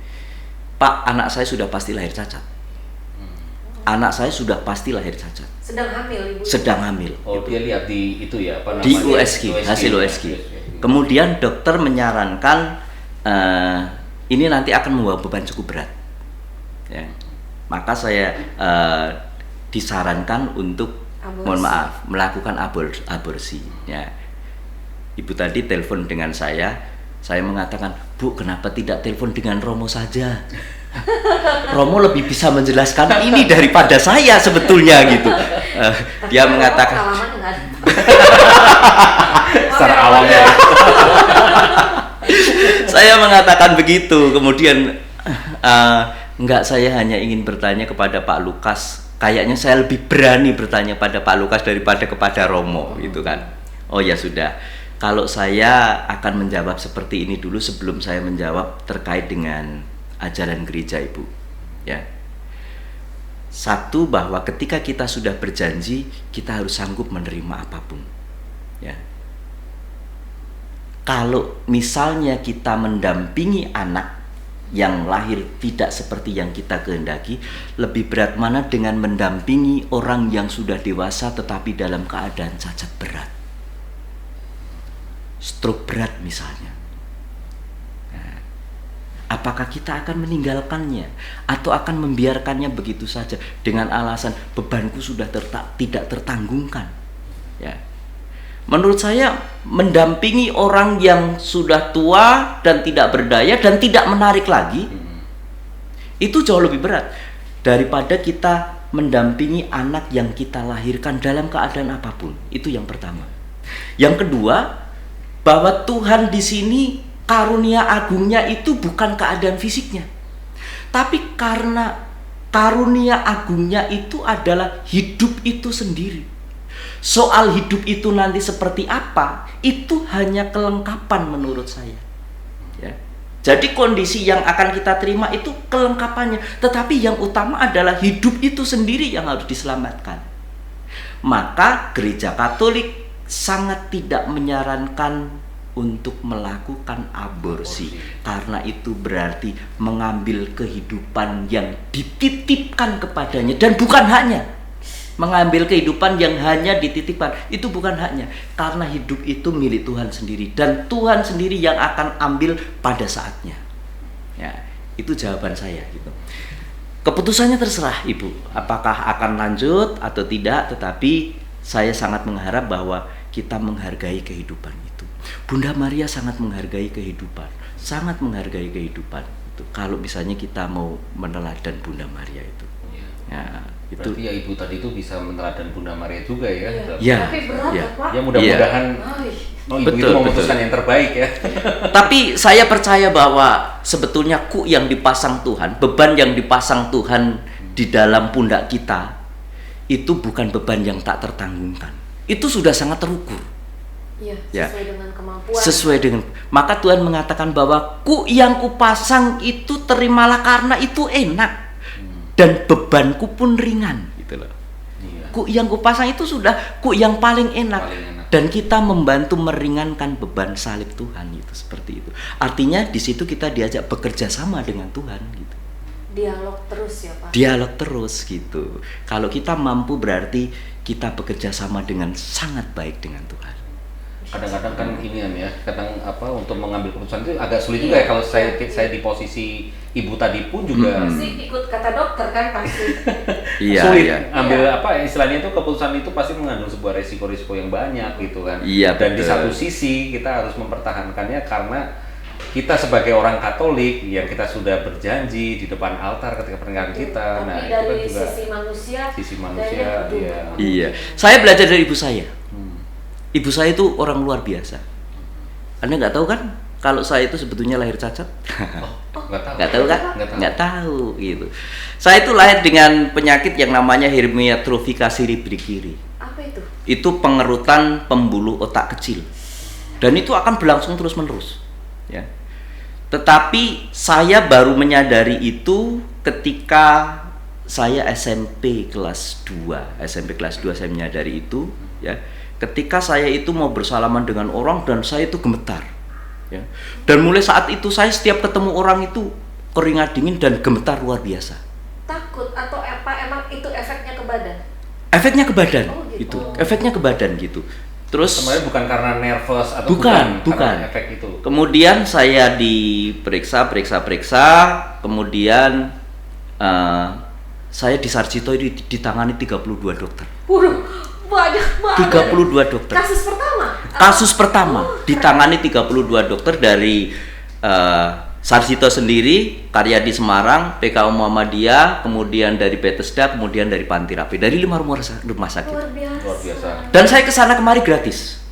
Pak, anak saya sudah pasti lahir cacat. Anak saya sudah pasti lahir cacat. Sedang hamil, ibu. Sedang hamil. Oh, dia lihat di itu ya, apa namanya? Di USG, hasil USG. Kemudian dokter menyarankan ini nanti akan membawa beban cukup berat. Ya. Maka saya disarankan untuk melakukan aborsi. Ya. Ibu tadi telepon dengan saya mengatakan, Bu, kenapa tidak telepon dengan Romo saja? Romo lebih bisa menjelaskan ini daripada saya sebetulnya gitu. Dia mengatakan secara awamnya. Saya mengatakan begitu. Kemudian Enggak, saya hanya ingin bertanya kepada Pak Lukas. Kayaknya saya lebih berani bertanya pada Pak Lukas daripada kepada Romo, gitu kan. Oh ya sudah. Kalau saya akan menjawab seperti ini dulu sebelum saya menjawab terkait dengan ajaran gereja, Ibu. Ya. Satu, bahwa ketika kita sudah berjanji, kita harus sanggup menerima apapun. Ya. Kalau misalnya kita mendampingi anak yang lahir tidak seperti yang kita kehendaki, lebih berat mana dengan mendampingi orang yang sudah dewasa tetapi dalam keadaan cacat berat, stroke berat misalnya. Nah, apakah kita akan meninggalkannya atau akan membiarkannya begitu saja dengan alasan bebanku sudah tidak tertanggungkan? Ya. Menurut saya mendampingi orang yang sudah tua dan tidak berdaya dan tidak menarik lagi, itu jauh lebih berat daripada kita mendampingi anak yang kita lahirkan dalam keadaan apapun. Itu yang pertama. Yang kedua, bahwa Tuhan di sini karunia agungnya itu bukan keadaan fisiknya, tapi karena karunia agungnya itu adalah hidup itu sendiri. Soal hidup itu nanti seperti apa, itu hanya kelengkapan menurut saya. Ya. Jadi kondisi yang akan kita terima itu kelengkapannya, tetapi yang utama adalah hidup itu sendiri yang harus diselamatkan. Maka gereja Katolik sangat tidak menyarankan untuk melakukan aborsi, karena itu berarti mengambil kehidupan yang dititipkan kepadanya, dan bukan hanya mengambil kehidupan yang hanya dititipkan, itu bukan haknya, karena hidup itu milik Tuhan sendiri dan Tuhan sendiri yang akan ambil pada saatnya. Ya, itu jawaban saya gitu. Keputusannya terserah Ibu, apakah akan lanjut atau tidak, tetapi saya sangat mengharap bahwa kita menghargai kehidupan itu. Bunda Maria sangat menghargai kehidupan, sangat menghargai kehidupan itu. Kalau misalnya kita mau meneladan Bunda Maria itu. Ya. Berarti ya Ibu tadi itu bisa meneladan Bunda Maria juga ya. Ya. Tapi berat ya, Pak. Ya mudah-mudahan Ibu itu memutuskan yang terbaik ya. Tapi saya percaya bahwa sebetulnya yang dipasang Tuhan, beban yang dipasang Tuhan di dalam pundak kita itu bukan beban yang tak tertanggungkan. Itu sudah sangat terukur. Iya, sesuai dengan kemampuan. Sesuai dengan, maka Tuhan mengatakan bahwa yang kupasang itu terimalah karena itu enak. Dan bebanku pun ringan gitu loh. Iya. Yang kupasang itu sudah yang paling enak. Dan kita membantu meringankan beban salib Tuhan itu, seperti itu. Artinya di situ kita diajak bekerja sama dengan Tuhan gitu. Dialog terus ya Pak. Dialog terus gitu. Kalau kita mampu berarti kita bekerja sama dengan sangat baik dengan Tuhan. Kadang-kadang kan ini ya, kadang untuk mengambil keputusan itu agak sulit juga ya. Kalau saya di posisi Ibu tadi pun juga pasti ikut kata dokter kan pasti. Sulit ambil istilahnya itu, keputusan itu pasti mengandung sebuah resiko-resiko yang banyak gitu kan. Iya, dan betul. Di satu sisi kita harus mempertahankannya karena kita sebagai orang Katolik yang kita sudah berjanji di depan altar ketika pernikahan kita. Tapi Nah, dari itu kan juga sisi manusia iya. Iya. Saya belajar dari ibu saya. Ibu saya itu orang luar biasa. Anda nggak tahu kan kalau saya itu sebetulnya lahir cacat? Nggak tahu kan? Nggak tahu gitu. Saya itu lahir dengan penyakit yang namanya herniatrofika cerebri kiri. Apa itu? Itu pengerutan pembuluh otak kecil. Dan itu akan berlangsung terus-menerus. Ya. Tetapi saya baru menyadari itu ketika saya SMP kelas 2. SMP kelas 2 saya menyadari itu, ya. Ketika saya itu mau bersalaman dengan orang dan saya itu gemetar, ya. Dan mulai saat itu saya setiap ketemu orang itu keringat dingin dan gemetar luar biasa. Takut atau emang itu efeknya ke badan? Efeknya ke badan, gitu. itu efeknya ke badan gitu. Terus sebenarnya bukan karena nervous atau bukan. karena efek itu. Kemudian saya diperiksa, kemudian saya di Sarjito itu ditangani 32 dokter. Banyak banget. 32 dokter. Kasus pertama ditangani 32 dokter dari Sarjito sendiri, Karyadi Semarang, PKU Muhammadiyah, kemudian dari Bethesda, kemudian dari Panti Rapih, dari 5 rumah sakit. Luar biasa. Dan saya kesana kemari gratis.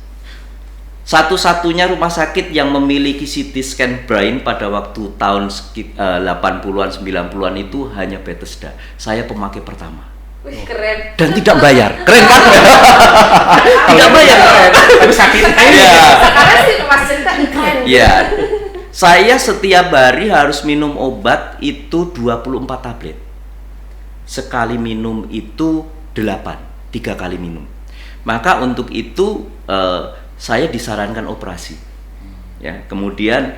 Satu-satunya rumah sakit yang memiliki CT scan brain pada waktu tahun 80-an 90-an itu hanya Bethesda. Saya pemakai pertama. Wih, keren. Dan tidak bayar. Keren kan? Tidak bayar. Tapi sakitnya Iya. Sekarang sih pasien keren. Iya. Saya setiap hari harus minum obat itu 24 tablet. Sekali minum itu 8, 3 kali minum. Maka untuk itu saya disarankan operasi. Ya, kemudian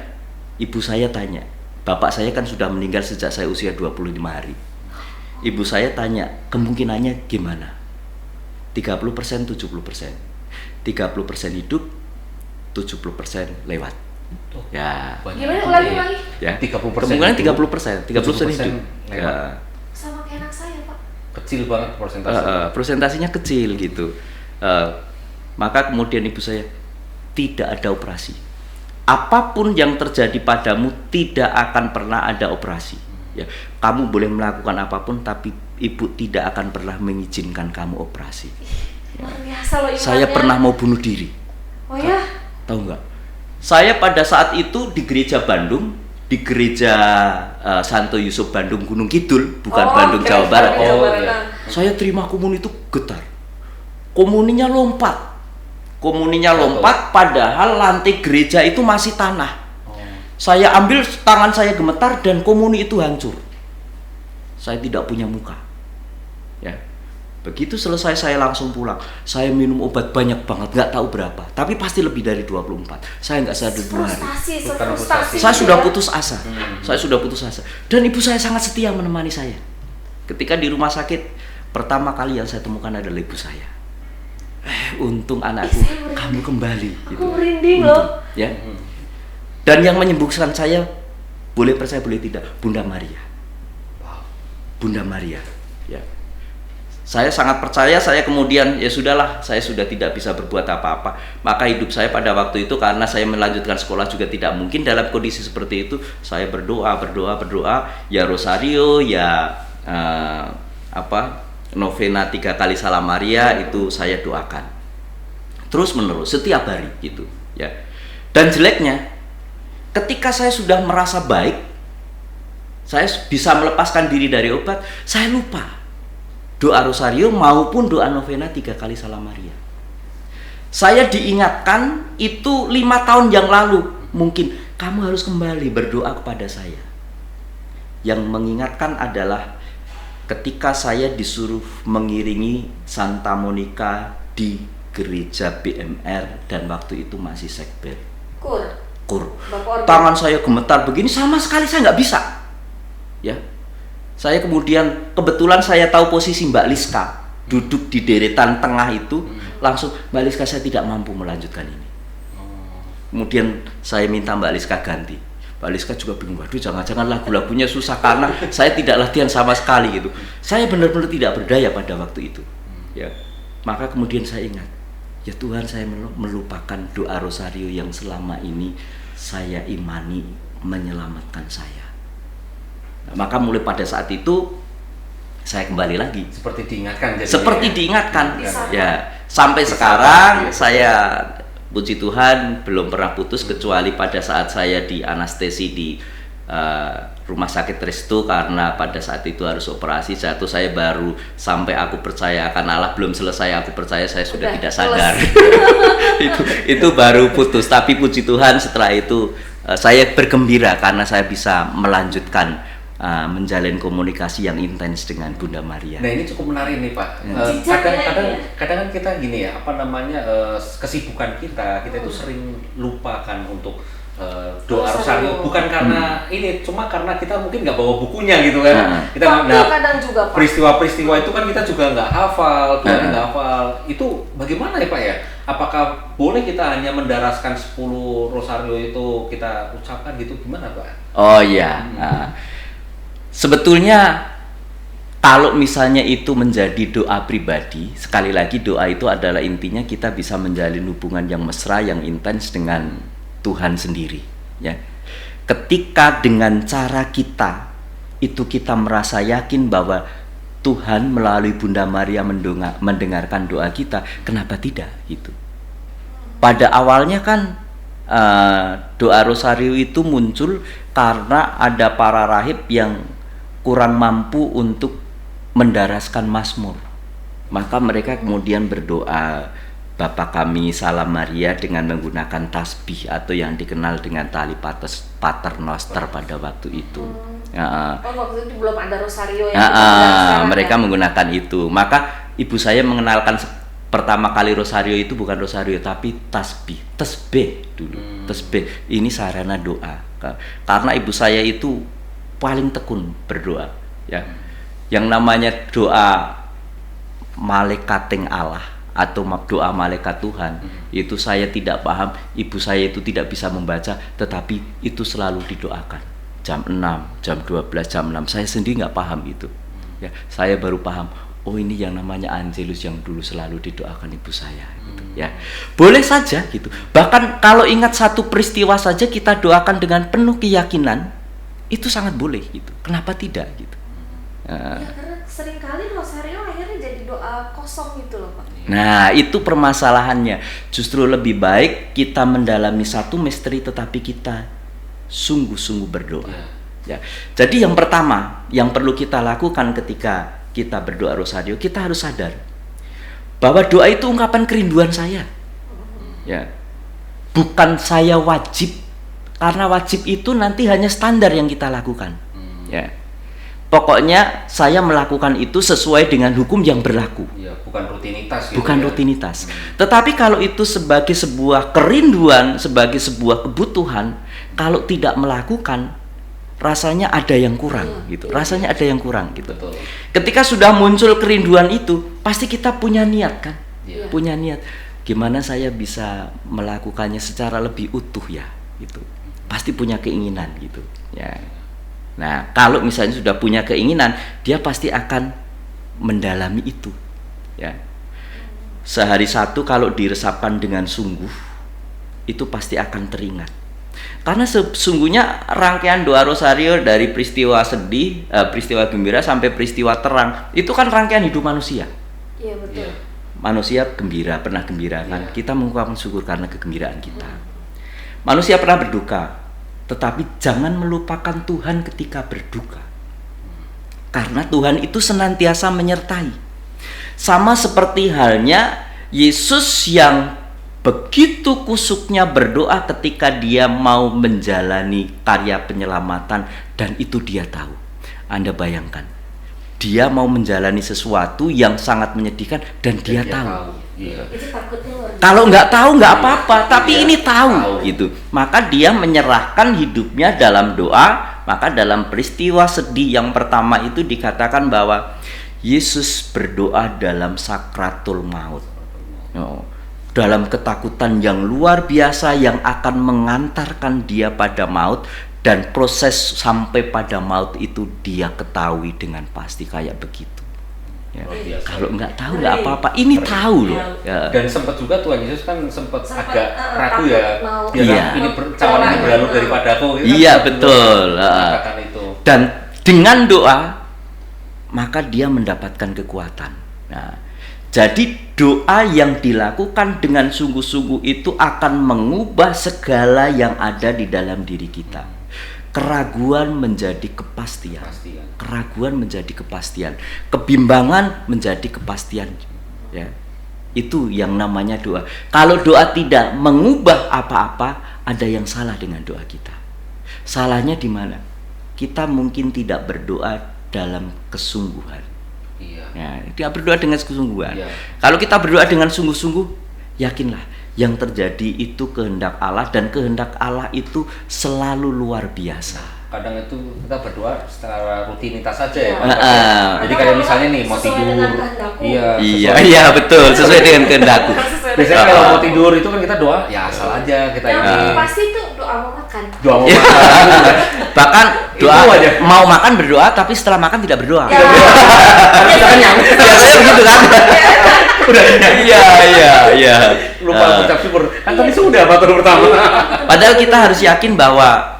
ibu saya tanya, bapak saya kan sudah meninggal sejak saya usia 25 hari. Ibu saya tanya, kemungkinannya gimana? 30%, 70%. 30% hidup, 70% lewat. Ya. Gimana ulangi? Ya. 30%. Kemungkinan 30%, 30% hidup. lewat. Ya. Sama kayak anak saya, Pak. Kecil banget persentase. Presentasinya kecil gitu. Maka kemudian ibu saya, tidak ada operasi. Apapun yang terjadi padamu tidak akan pernah ada operasi. Ya, kamu boleh melakukan apapun, tapi ibu tidak akan pernah mengizinkan kamu operasi. Luar biasa loh imannya. Saya pernah mau bunuh diri. Oh ya? Tahu nggak? Saya pada saat itu di gereja Bandung, di gereja Santo Yusuf Bandung Gunung Kidul, bukan Bandung Jawa Barat. iya. Saya terima komuni itu getar. Komuninya lompat. Padahal lantai gereja itu masih tanah. Saya ambil, tangan saya gemetar dan komuni itu hancur. Saya tidak punya muka. Ya. Begitu selesai saya langsung pulang. Saya minum obat banyak banget, nggak tahu berapa. Tapi pasti lebih dari 24. Saya nggak sadar 2 hari. Frustasi. Saya sudah putus asa. Saya sudah putus asa. Dan ibu saya sangat setia menemani saya. Ketika di rumah sakit, pertama kali yang saya temukan adalah ibu saya. Untung anakku, kamu kembali. Gitu. Aku merinding loh. Ya. Dan yang menyembuhkan saya, boleh percaya boleh tidak, Bunda Maria. Bunda Maria. Ya. Saya sangat percaya. Saya kemudian ya sudahlah, saya sudah tidak bisa berbuat apa-apa. Maka hidup saya pada waktu itu, karena saya melanjutkan sekolah juga tidak mungkin dalam kondisi seperti itu. Saya berdoa, ya rosario, ya novena 3 kali Salam Maria itu saya doakan terus menerus setiap hari gitu ya. Dan jeleknya, ketika saya sudah merasa baik, saya bisa melepaskan diri dari obat, saya lupa doa rosario maupun doa novena 3 kali Salam Maria. Saya diingatkan itu 5 tahun yang lalu, mungkin kamu harus kembali berdoa kepada saya. Yang mengingatkan adalah ketika saya disuruh mengiringi Santa Monica di gereja BMR dan waktu itu masih sekber. Kur. Tangan saya gemetar begini, sama sekali saya nggak bisa. Ya. Saya kemudian kebetulan saya tahu posisi Mbak Liska duduk di deretan tengah itu, langsung Mbak Liska, saya tidak mampu melanjutkan ini. Kemudian saya minta Mbak Liska ganti. Mbak Liska juga bingung, waduh jangan-jangan lagu-lagunya susah karena saya tidak latihan sama sekali gitu. Saya benar-benar tidak berdaya pada waktu itu. Ya, maka kemudian saya ingat, ya Tuhan, saya melupakan doa rosario yang selama ini saya imani menyelamatkan saya. Nah, maka mulai pada saat itu saya kembali lagi. Seperti diingatkan. Seperti diingatkan. Ya, sampai sekarang saya puji Tuhan belum pernah putus, kecuali pada saat saya di anestesi di rumah sakit Restu, karena pada saat itu harus operasi. Jatuh saya baru sampai aku percaya akan Allah, belum selesai aku percaya saya sudah tidak sadar. itu baru putus. Tapi puji Tuhan setelah itu saya bergembira karena saya bisa melanjutkan menjalin komunikasi yang intens dengan Bunda Maria. Nah, ini cukup menarik nih Pak. Kadang kan kita gini ya, kesibukan kita itu sering lupakan untuk doa rosario, bukan karena ini, cuma karena kita mungkin nggak bawa bukunya gitu kan. Kita kadang juga Pak. Peristiwa-peristiwa itu kan kita juga nggak hafal, doanya nggak hafal. Itu bagaimana ya Pak ya? Apakah boleh kita hanya mendaraskan 10 rosario itu kita ucapkan gitu, gimana Pak? Oh iya. Sebetulnya kalau misalnya itu menjadi doa pribadi, sekali lagi doa itu adalah intinya kita bisa menjalin hubungan yang mesra, yang intens dengan Tuhan sendiri, ya. Ketika dengan cara kita itu kita merasa yakin bahwa Tuhan melalui Bunda Maria mendengarkan doa kita, kenapa tidak gitu? pada awalnya kan doa rosario itu muncul karena ada para rahib yang kurang mampu untuk mendaraskan mazmur. Maka mereka kemudian berdoa, Bapa kami Salam Maria, dengan menggunakan tasbih atau yang dikenal dengan tali paternoster pada waktu itu. Waktu itu belum ada rosario mereka menggunakan itu. Maka ibu saya mengenalkan pertama kali rosario itu bukan rosario tapi tasbih dulu. Tasbih ini sarana doa. Karena ibu saya itu paling tekun berdoa, ya. Yang namanya doa malaikating Allah atau doa malaikat Tuhan, itu saya tidak paham. Ibu saya itu tidak bisa membaca, tetapi itu selalu didoakan. Jam 6, jam 12, jam 6. Saya sendiri nggak paham itu. Ya, saya baru paham. Oh, ini yang namanya Angelus yang dulu selalu didoakan ibu saya. Gitu, ya, boleh saja gitu. Bahkan kalau ingat satu peristiwa saja kita doakan dengan penuh keyakinan, itu sangat boleh gitu. Kenapa tidak gitu? Ya, karena seringkali rosario akhirnya jadi doa kosong gitu loh Pak. Nah, itu permasalahannya. Justru lebih baik kita mendalami satu misteri tetapi kita sungguh-sungguh berdoa. Ya. Jadi yang pertama yang perlu kita lakukan ketika kita berdoa rosario, kita harus sadar bahwa doa itu ungkapan kerinduan saya. Ya. Bukan saya wajib, karena wajib itu nanti hanya standar yang kita lakukan. Ya. Pokoknya saya melakukan itu sesuai dengan hukum yang berlaku. Ya, bukan rutinitas gitu. Bukan rutinitas. Tetapi kalau itu sebagai sebuah kerinduan, sebagai sebuah kebutuhan, kalau tidak melakukan, rasanya ada yang kurang gitu. Rasanya ada yang kurang gitu. Betul. Ketika sudah muncul kerinduan itu, pasti kita punya niat kan? Punya niat. Gimana saya bisa melakukannya secara lebih utuh ya gitu. Pasti punya keinginan gitu, ya. Nah, kalau misalnya sudah punya keinginan, dia pasti akan mendalami itu, ya. Sehari satu kalau diresapkan dengan sungguh, itu pasti akan teringat. Karena sesungguhnya rangkaian doa rosario dari peristiwa sedih, peristiwa gembira sampai peristiwa terang, itu kan rangkaian hidup manusia. Iya, betul. Manusia gembira, pernah gembira kan? Kita mengucapkan syukur karena kegembiraan kita. Manusia pernah berduka, tetapi jangan melupakan Tuhan ketika berduka. Karena Tuhan itu senantiasa menyertai. Sama seperti halnya Yesus yang begitu kusuknya berdoa ketika dia mau menjalani karya penyelamatan, dan itu dia tahu. Anda bayangkan, dia mau menjalani sesuatu yang sangat menyedihkan dan dia tahu. Iya. Itu takutnya luar biasa. Kalau nggak tahu nggak apa-apa, tapi ini tahu gitu. Maka dia menyerahkan hidupnya dalam doa. Maka dalam peristiwa sedih yang pertama itu dikatakan bahwa Yesus berdoa dalam sakratul maut. Dalam ketakutan yang luar biasa yang akan mengantarkan dia pada maut, dan proses sampai pada maut itu dia ketahui dengan pasti kayak begitu. Ya. Kalau nggak tahu nggak apa-apa, ini tahu loh. Ya. Dan sempat juga Tuhan Yesus kan sempat agak ragu ya. Iya. Ini cawan ini berlalu daripadaku. Gitu Iya kan, betul. mengatakan itu. Dan dengan doa maka dia mendapatkan kekuatan. Nah, jadi doa yang dilakukan dengan sungguh-sungguh itu akan mengubah segala yang ada di dalam diri kita. Keraguan menjadi kepastian. Keraguan menjadi kepastian. Kebimbangan menjadi kepastian. Ya. Itu yang namanya doa. Kalau doa tidak mengubah apa-apa, ada yang salah dengan doa kita. Salahnya di mana? Kita mungkin tidak berdoa dalam kesungguhan. Ya, tidak berdoa dengan kesungguhan. Kalau kita berdoa dengan sungguh-sungguh, yakinlah yang terjadi itu kehendak Allah, dan kehendak Allah itu selalu luar biasa. Kadang itu kita berdoa secara rutinitas saja ya. Jadi kayak misalnya nih mau tidur. Iya betul, sesuai dengan kehendakku. Biasanya kalau mau tidur itu kan kita doa ya asal aja kita ini. Pasti itu doa mau makan. Doa mau makan. Bahkan doa mau makan berdoa, tapi setelah makan tidak berdoa. Biasanya begitu kan? Udah Iya. Lupa ucap syukur. Kan tadi sudah baru pertama. Padahal kita harus yakin bahwa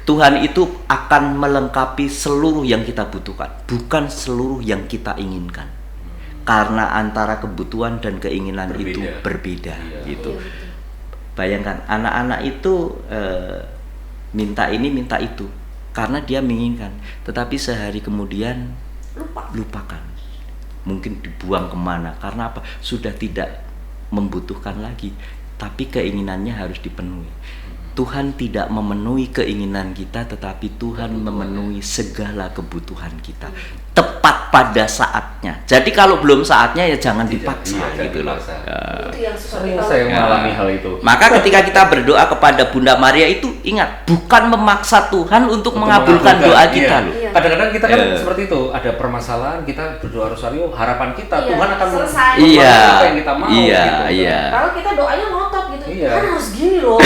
Tuhan itu akan melengkapi seluruh yang kita butuhkan, bukan seluruh yang kita inginkan. Karena antara kebutuhan dan keinginan itu berbeda gitu. Bayangkan anak-anak itu minta ini minta itu karena dia menginginkan, tetapi sehari kemudian lupakan, mungkin dibuang kemana, karena apa? Sudah tidak membutuhkan lagi, tapi keinginannya harus dipenuhi. Tuhan tidak memenuhi keinginan kita, tetapi Tuhan memenuhi segala kebutuhan kita tepat pada saatnya. Jadi kalau belum saatnya ya jangan dipaksa gitu loh. Itu yang Sering saya mengalami hal itu. Maka ketika kita berdoa kepada Bunda Maria itu, ingat, bukan memaksa Tuhan untuk mengabulkan doa kita loh. Kadang-kadang kita kan seperti itu, ada permasalahan, kita berdoa rosario, harapan kita Tuhan akan selesai. apa yang kita mau gitu. Kalau kita doanya ngotot gitu, kan harus gini loh.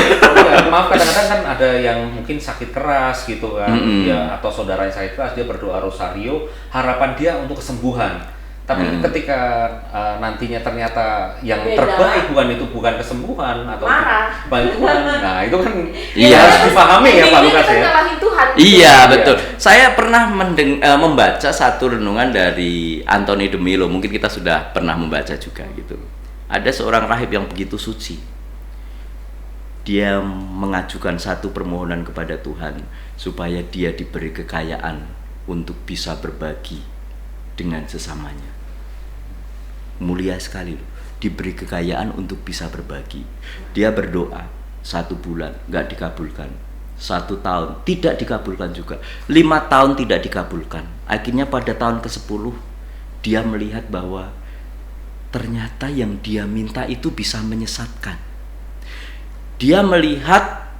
Maaf, kadang-kadang kan ada yang mungkin sakit keras gitu kan, ya, atau saudaranya sakit keras, dia berdoa rosario, harapan dia untuk kesembuhan. Tapi ketika nantinya ternyata yang terbaik bukan kesembuhan atau bantuan, nah itu kan harus dipahami ya Pak Lukas ya. Iya betul. Saya pernah membaca satu renungan dari Anthony de Mello, mungkin kita sudah pernah membaca juga gitu. Ada seorang rahib yang begitu suci. Dia mengajukan satu permohonan kepada Tuhan supaya dia diberi kekayaan untuk bisa berbagi dengan sesamanya. Mulia sekali loh, diberi kekayaan untuk bisa berbagi. Dia berdoa 1 bulan nggak dikabulkan, 1 tahun tidak dikabulkan juga, 5 tahun tidak dikabulkan. Akhirnya pada tahun ke-10 dia melihat bahwa ternyata yang dia minta itu bisa menyesatkan. Dia melihat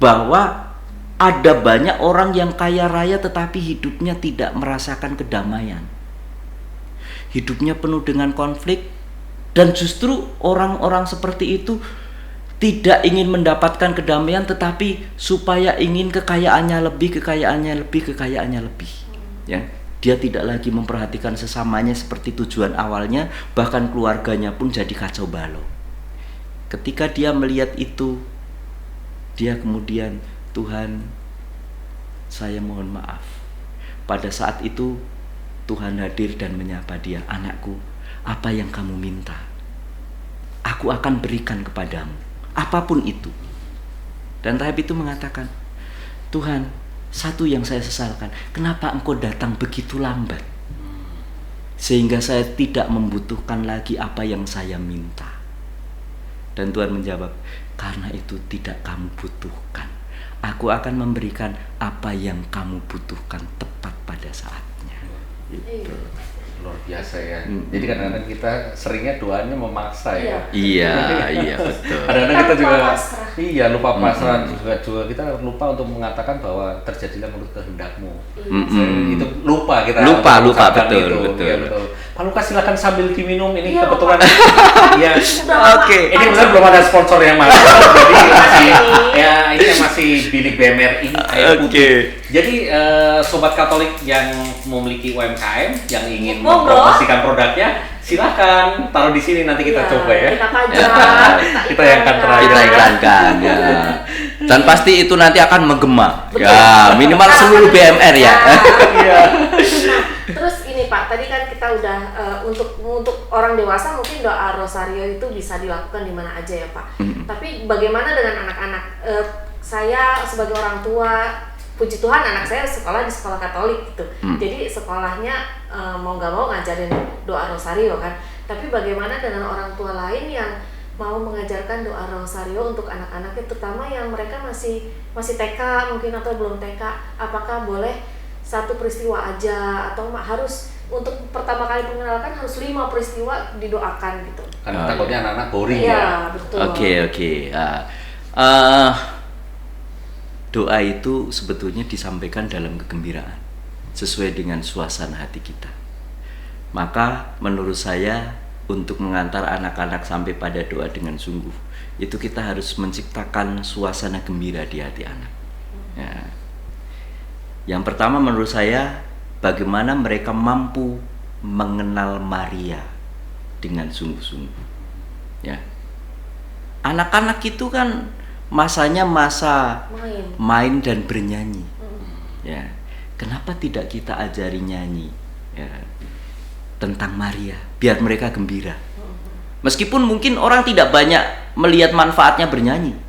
bahwa ada banyak orang yang kaya raya tetapi hidupnya tidak merasakan kedamaian. Hidupnya penuh dengan konflik, dan justru orang-orang seperti itu tidak ingin mendapatkan kedamaian, tetapi supaya ingin kekayaannya lebih. Ya, dia tidak lagi memperhatikan sesamanya seperti tujuan awalnya, bahkan keluarganya pun jadi kacau balau. Ketika dia melihat itu, dia kemudian, Tuhan, saya mohon maaf. Pada saat itu Tuhan hadir dan menyapa dia, anakku, apa yang kamu minta, aku akan berikan kepadamu, apapun itu. Dan rahib itu mengatakan, Tuhan, satu yang saya sesalkan, kenapa engkau datang begitu lambat, sehingga saya tidak membutuhkan lagi apa yang saya minta. Dan Tuhan menjawab, karena itu tidak kamu butuhkan. Aku akan memberikan apa yang kamu butuhkan tepat pada saatnya. Gitu. Luar biasa ya. Jadi kadang-kadang kita seringnya doanya memaksa ya. Iya betul. Kadang-kadang kita juga lupa pasrah, juga kita lupa untuk mengatakan bahwa terjadilah menurut kehendakmu. Itu lupa kita. Lupa betul. Ya, betul. Pak Lukas silakan sambil diminum, ini kebetulan ya. Oke. Ini benar belum ada sponsor yang masuk. Jadi masih ini yang masih bilik BMRI air putih. Jadi sobat Katolik yang memiliki UMKM yang ingin mempromosikan produknya, silakan taruh di sini, nanti kita coba ya. Kita pajak. Kita yang akan Kita iklankan ya. Dan pasti itu nanti akan menggema. Ya, minimal seluruh BMR ya. Terus ini Pak, tadi kan kita udah untuk orang dewasa mungkin doa rosario itu bisa dilakukan di mana aja ya Pak. Tapi bagaimana dengan anak-anak? Saya sebagai orang tua, puji Tuhan anak saya sekolah di sekolah Katolik gitu. Jadi sekolahnya mau nggak mau ngajarin doa rosario kan. Tapi bagaimana dengan orang tua lain yang mau mengajarkan doa rosario untuk anak-anaknya, terutama yang mereka masih TK mungkin atau belum TK? Apakah boleh satu peristiwa aja atau harus untuk pertama kali mengenalkan harus 5 peristiwa didoakan gitu? Karena takutnya anak-anak boring ya. Iya, betul. Oke. Doa itu sebetulnya disampaikan dalam kegembiraan, sesuai dengan suasana hati kita. Maka menurut saya, untuk mengantar anak-anak sampai pada doa dengan sungguh, itu kita harus menciptakan suasana gembira di hati anak. Ya. Yang pertama menurut saya, bagaimana mereka mampu mengenal Maria dengan sungguh-sungguh. Ya. Anak-anak itu kan masanya masa main dan bernyanyi. Ya. Kenapa tidak kita ajari nyanyi ya, tentang Maria, biar mereka gembira. Meskipun mungkin orang tidak banyak melihat manfaatnya bernyanyi.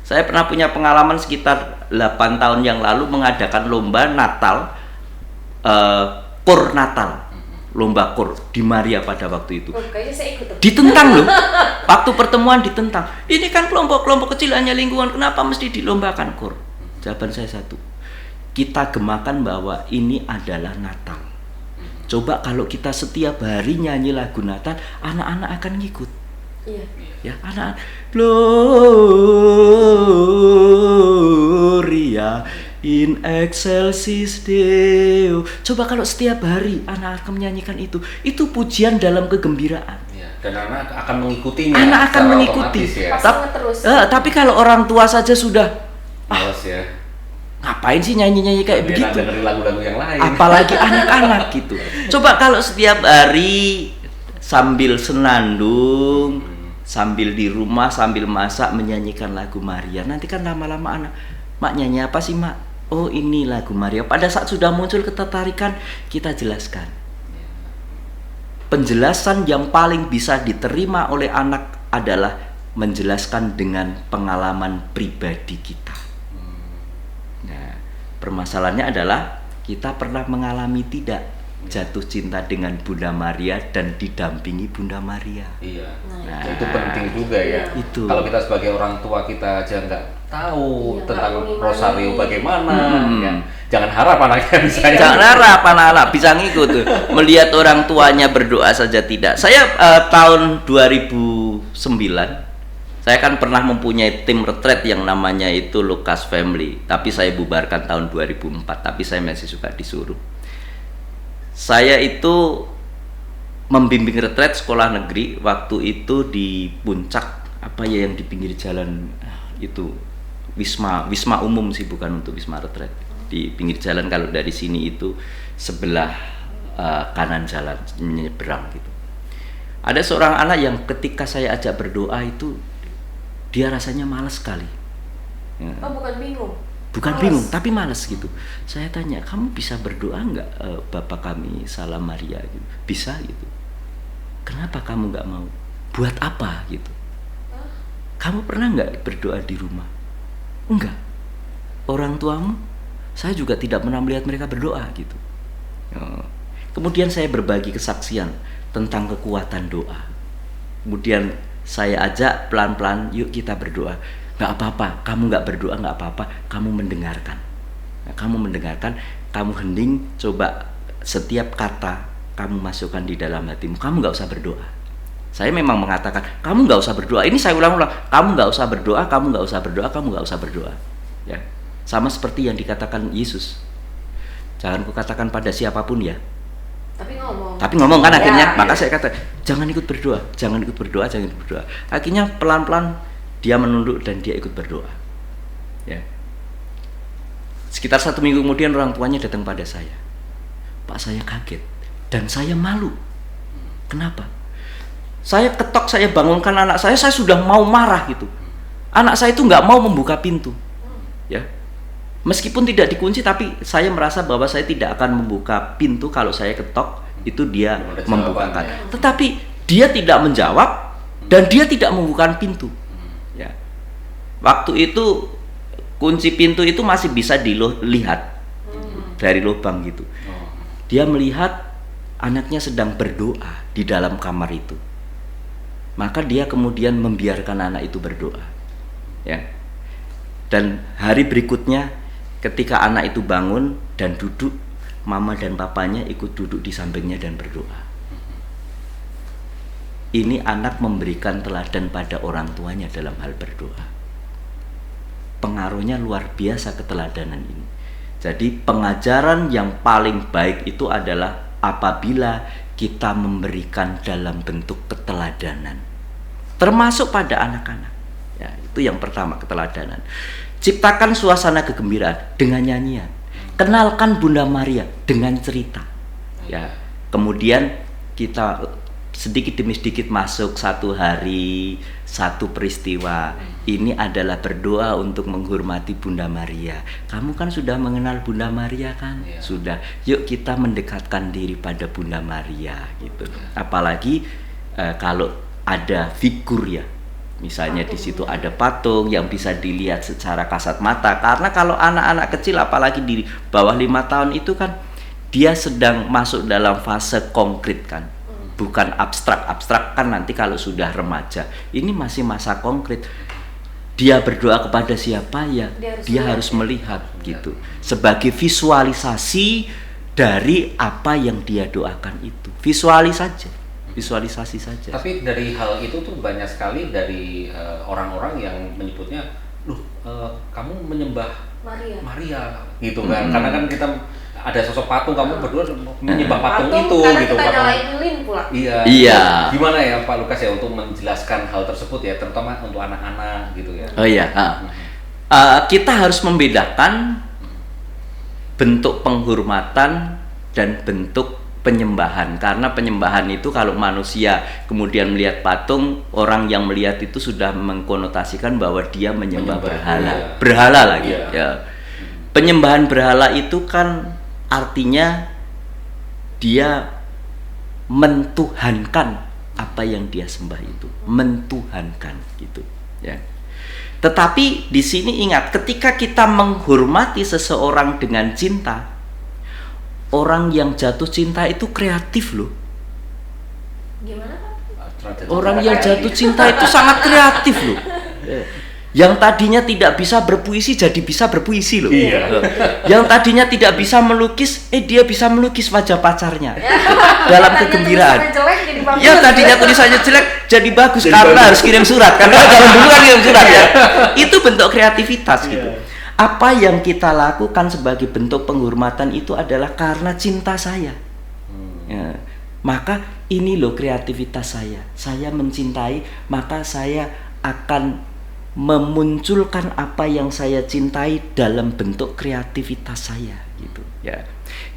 Saya pernah punya pengalaman sekitar 8 tahun yang lalu mengadakan lomba Natal, kur Natal, lomba kur di Maria pada waktu itu. Kayaknya saya ikut tuh. Ditentang loh, waktu pertemuan ditentang. Ini kan kelompok-kelompok kecil hanya lingkungan, kenapa mesti dilombakan kur? Jawaban saya satu, kita gemakan bahwa ini adalah Natal. Coba kalau kita setiap hari nyanyi lagu Natal, anak-anak akan ngikut. Iya. Ya, anak Gloria in excelsis Deo. Coba kalau setiap hari anak akan menyanyikan itu pujian dalam kegembiraan. Ya, dan anak akan mengikutinya. Anak akan mengikuti. Ya. Tapi kalau orang tua saja sudah males ya. Ngapain sih nyanyi-nyanyi kayak begitu? Dengerin lagu-lagu yang lain. Apalagi anak-anak gitu. Coba kalau setiap hari sambil senandung, sambil di rumah, sambil masak menyanyikan lagu Maria. Nanti kan lama-lama anak, "Mak, nyanyi apa sih, Mak?" "Oh, ini lagu Maria." Pada saat sudah muncul ketertarikan, kita jelaskan. Penjelasan yang paling bisa diterima oleh anak adalah menjelaskan dengan pengalaman pribadi kita. Nah, permasalahannya adalah kita pernah mengalami tidak jatuh cinta dengan Bunda Maria dan didampingi Bunda Maria. Iya. Nah, itu penting juga ya. Itu. Kalau kita sebagai orang tua kita aja nggak tahu tentang nggak rosario mengimani. bagaimana, ya. Jangan harap anaknya bisa. Jangan harap anak-anak bisa ngikut tuh. Melihat orang tuanya berdoa saja tidak. Saya tahun 2009 saya kan pernah mempunyai tim retret yang namanya itu Lucas Family, tapi saya bubarkan tahun 2004, tapi saya masih suka disuruh. Saya itu membimbing retret sekolah negeri waktu itu di puncak apa ya yang di pinggir jalan itu wisma umum sih, bukan untuk wisma retret. Di pinggir jalan, kalau dari sini itu sebelah kanan jalan menyeberang gitu. Ada seorang anak yang ketika saya ajak berdoa itu dia rasanya malas sekali. Ya. Oh, bukan bingung. Bukan Males. bingung, tapi malas gitu. Saya tanya, "Kamu bisa berdoa nggak, Bapak kami Salam Maria?" Gitu. "Bisa." Gitu. "Kenapa kamu nggak mau?" "Buat apa?" Gitu. "Kamu pernah nggak berdoa di rumah?" "Enggak." "Orang tuamu?" "Saya juga tidak pernah melihat mereka berdoa." Gitu. Kemudian saya berbagi kesaksian tentang kekuatan doa. Kemudian saya ajak pelan-pelan, "Yuk kita berdoa." "Nggak apa-apa, kamu nggak berdoa nggak apa-apa, kamu mendengarkan. Nah, kamu mendengarkan, kamu hening, coba setiap kata kamu masukkan di dalam hatimu, kamu nggak usah berdoa." Saya memang mengatakan, "Kamu nggak usah berdoa." Ini saya ulang-ulang, "Kamu nggak usah berdoa, kamu nggak usah berdoa, kamu nggak usah berdoa." Ya, sama seperti yang dikatakan Yesus. Jangan kukatakan pada siapapun ya. Tapi ngomong kan akhirnya, maka saya kata, jangan ikut berdoa, jangan ikut berdoa, jangan ikut berdoa. Akhirnya pelan-pelan dia menunduk dan dia ikut berdoa. Ya. Sekitar 1 minggu kemudian orang tuanya datang pada saya. "Pak, saya kaget dan saya malu." "Kenapa?" Saya ketok, saya bangunkan anak saya sudah mau marah gitu. Anak saya itu nggak mau membuka pintu. Ya. Meskipun tidak dikunci, tapi saya merasa bahwa saya tidak akan membuka pintu kalau saya ketok, itu dia membukakan. Tetapi dia tidak menjawab dan dia tidak membuka pintu. Ya. Waktu itu kunci pintu itu masih bisa dilihat dari lubang gitu. Dia melihat anaknya sedang berdoa di dalam kamar itu. Maka dia kemudian membiarkan anak itu berdoa. Ya. Dan hari berikutnya ketika anak itu bangun dan duduk, mama dan papanya ikut duduk di sampingnya dan berdoa. Ini anak memberikan teladan pada orang tuanya dalam hal berdoa. Pengaruhnya luar biasa keteladanan ini. Jadi pengajaran yang paling baik itu adalah apabila kita memberikan dalam bentuk keteladanan, termasuk pada anak-anak. Ya, itu yang pertama, keteladanan. Ciptakan suasana kegembiraan dengan nyanyian. Kenalkan Bunda Maria dengan cerita. Ya, kemudian kita sedikit demi sedikit masuk satu hari, satu peristiwa. Ini adalah berdoa untuk menghormati Bunda Maria. Kamu kan sudah mengenal Bunda Maria kan? Ya. Sudah. Yuk kita mendekatkan diri pada Bunda Maria gitu. Apalagi kalau ada figur ya. Misalnya di situ ada patung yang bisa dilihat secara kasat mata. Karena kalau anak-anak kecil apalagi di bawah 5 tahun itu kan dia sedang masuk dalam fase konkret kan. Bukan abstrak. Abstrak kan nanti kalau sudah remaja. Ini masih masa konkret. Dia berdoa kepada siapa ya? Dia harus melihat gitu. Sebagai visualisasi dari apa yang dia doakan itu. Visualisasi saja. Tapi dari hal itu tuh banyak sekali dari orang-orang yang menyebutnya, kamu menyembah Maria gitu kan? Karena kan kita ada sosok patung, kamu berdua menyembah patung itu gitu. Karena kita nyalain lilin pula. Iya. Gimana ya Pak Lukas ya untuk menjelaskan hal tersebut ya, terutama untuk anak-anak gitu ya? Oh iya. Kita harus membedakan bentuk penghormatan dan bentuk penyembahan, karena penyembahan itu kalau manusia kemudian melihat patung, orang yang melihat itu sudah mengkonotasikan bahwa dia menyembah berhala lagi ya. Penyembahan berhala itu kan artinya dia mentuhankan apa yang dia sembah itu, mentuhankan gitu ya. Tetapi di sini ingat, ketika kita menghormati seseorang dengan cinta, orang yang jatuh cinta itu kreatif loh. Gimana Pak? Orang yang jatuh cinta itu sangat kreatif loh. Yang tadinya tidak bisa berpuisi jadi bisa berpuisi loh. Yang tadinya tidak bisa melukis, dia bisa melukis wajah pacarnya dalam kegembiraan. Ya tadinya tulisannya jelek jadi bagus karena harus kirim surat. Karena kalau dulu kan kirim surat ya. Itu bentuk kreativitas gitu. Apa yang kita lakukan sebagai bentuk penghormatan itu adalah karena cinta saya. Ya. Maka ini loh kreativitas saya. Saya mencintai, maka saya akan memunculkan apa yang saya cintai dalam bentuk kreativitas saya gitu ya.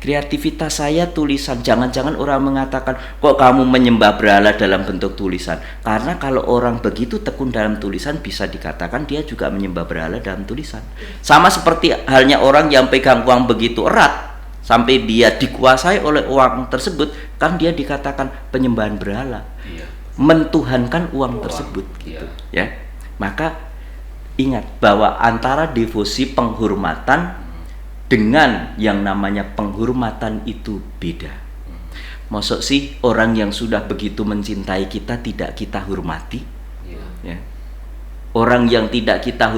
Kreativitas saya tulisan. Jangan-jangan orang mengatakan, kok kamu menyembah berhala dalam bentuk tulisan? Karena kalau orang begitu tekun dalam tulisan, bisa dikatakan dia juga menyembah berhala dalam tulisan. Sama seperti halnya orang yang pegang uang begitu erat sampai dia dikuasai oleh uang tersebut, kan dia dikatakan penyembahan berhala, mentuhankan uang tersebut gitu ya. Maka ingat bahwa antara devosi penghormatan dengan yang namanya penghormatan itu beda. Maksud sih orang yang sudah begitu mencintai kita tidak kita hormati? Ya. Orang yang tidak kita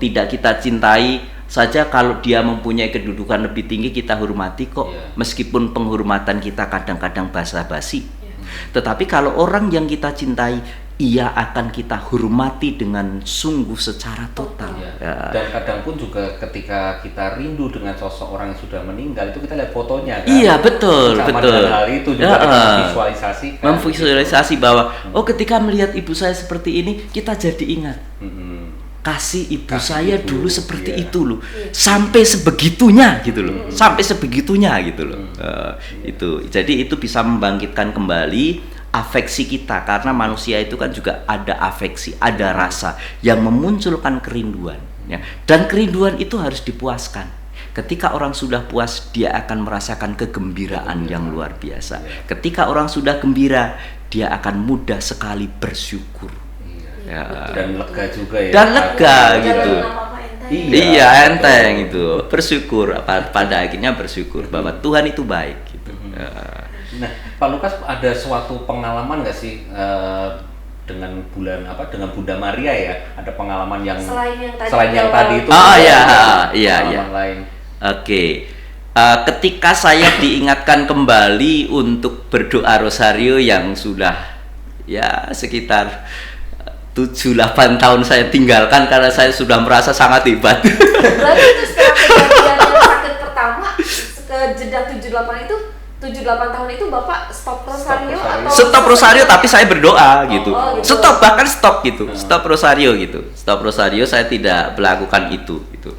tidak kita cintai saja, kalau dia mempunyai kedudukan lebih tinggi kita hormati kok, meskipun penghormatan kita kadang-kadang basa-basi. Tetapi kalau orang yang kita cintai, ia akan kita hormati dengan sungguh secara total. Dan kadang pun juga ketika kita rindu dengan sosok orang yang sudah meninggal, itu kita lihat fotonya kan. Iya betul. Hal itu juga visualisasi. Memvisualisasi bahwa ketika melihat ibu saya seperti ini, kita jadi ingat. Kasih ibu saya dulu seperti itu loh. Sampai sebegitunya gitu loh. Sampai sebegitunya gitu loh. Itu. Jadi itu bisa membangkitkan kembali afeksi kita, karena manusia itu kan juga ada afeksi, ada rasa yang memunculkan kerinduan ya. Dan kerinduan itu harus dipuaskan. Ketika orang sudah puas, dia akan merasakan kegembiraan yang luar biasa. Ketika orang sudah gembira, dia akan mudah sekali bersyukur ya. Dan lega juga ya. Dan lega gitu. Iya enteng itu, bersyukur pada akhirnya bersyukur bahwa Tuhan itu baik gitu. Nah, Pak Lukas ada suatu pengalaman nggak sih dengan dengan Bunda Maria ya? Ada pengalaman yang selain yang tadi itu? Iya. Oke. Ketika saya diingatkan kembali untuk berdoa rosario yang sudah ya sekitar 7-8 tahun saya tinggalkan karena saya sudah merasa sangat hebat. Berarti itu setelah kejadian yang sakit pertama, ke jeda 78 itu 78 tahun itu Bapak stop rosario atau stop rosario tapi saya berdoa gitu. Stop, bahkan stop gitu. Stop rosario gitu. Stop rosario, saya tidak melakukan itu gitu.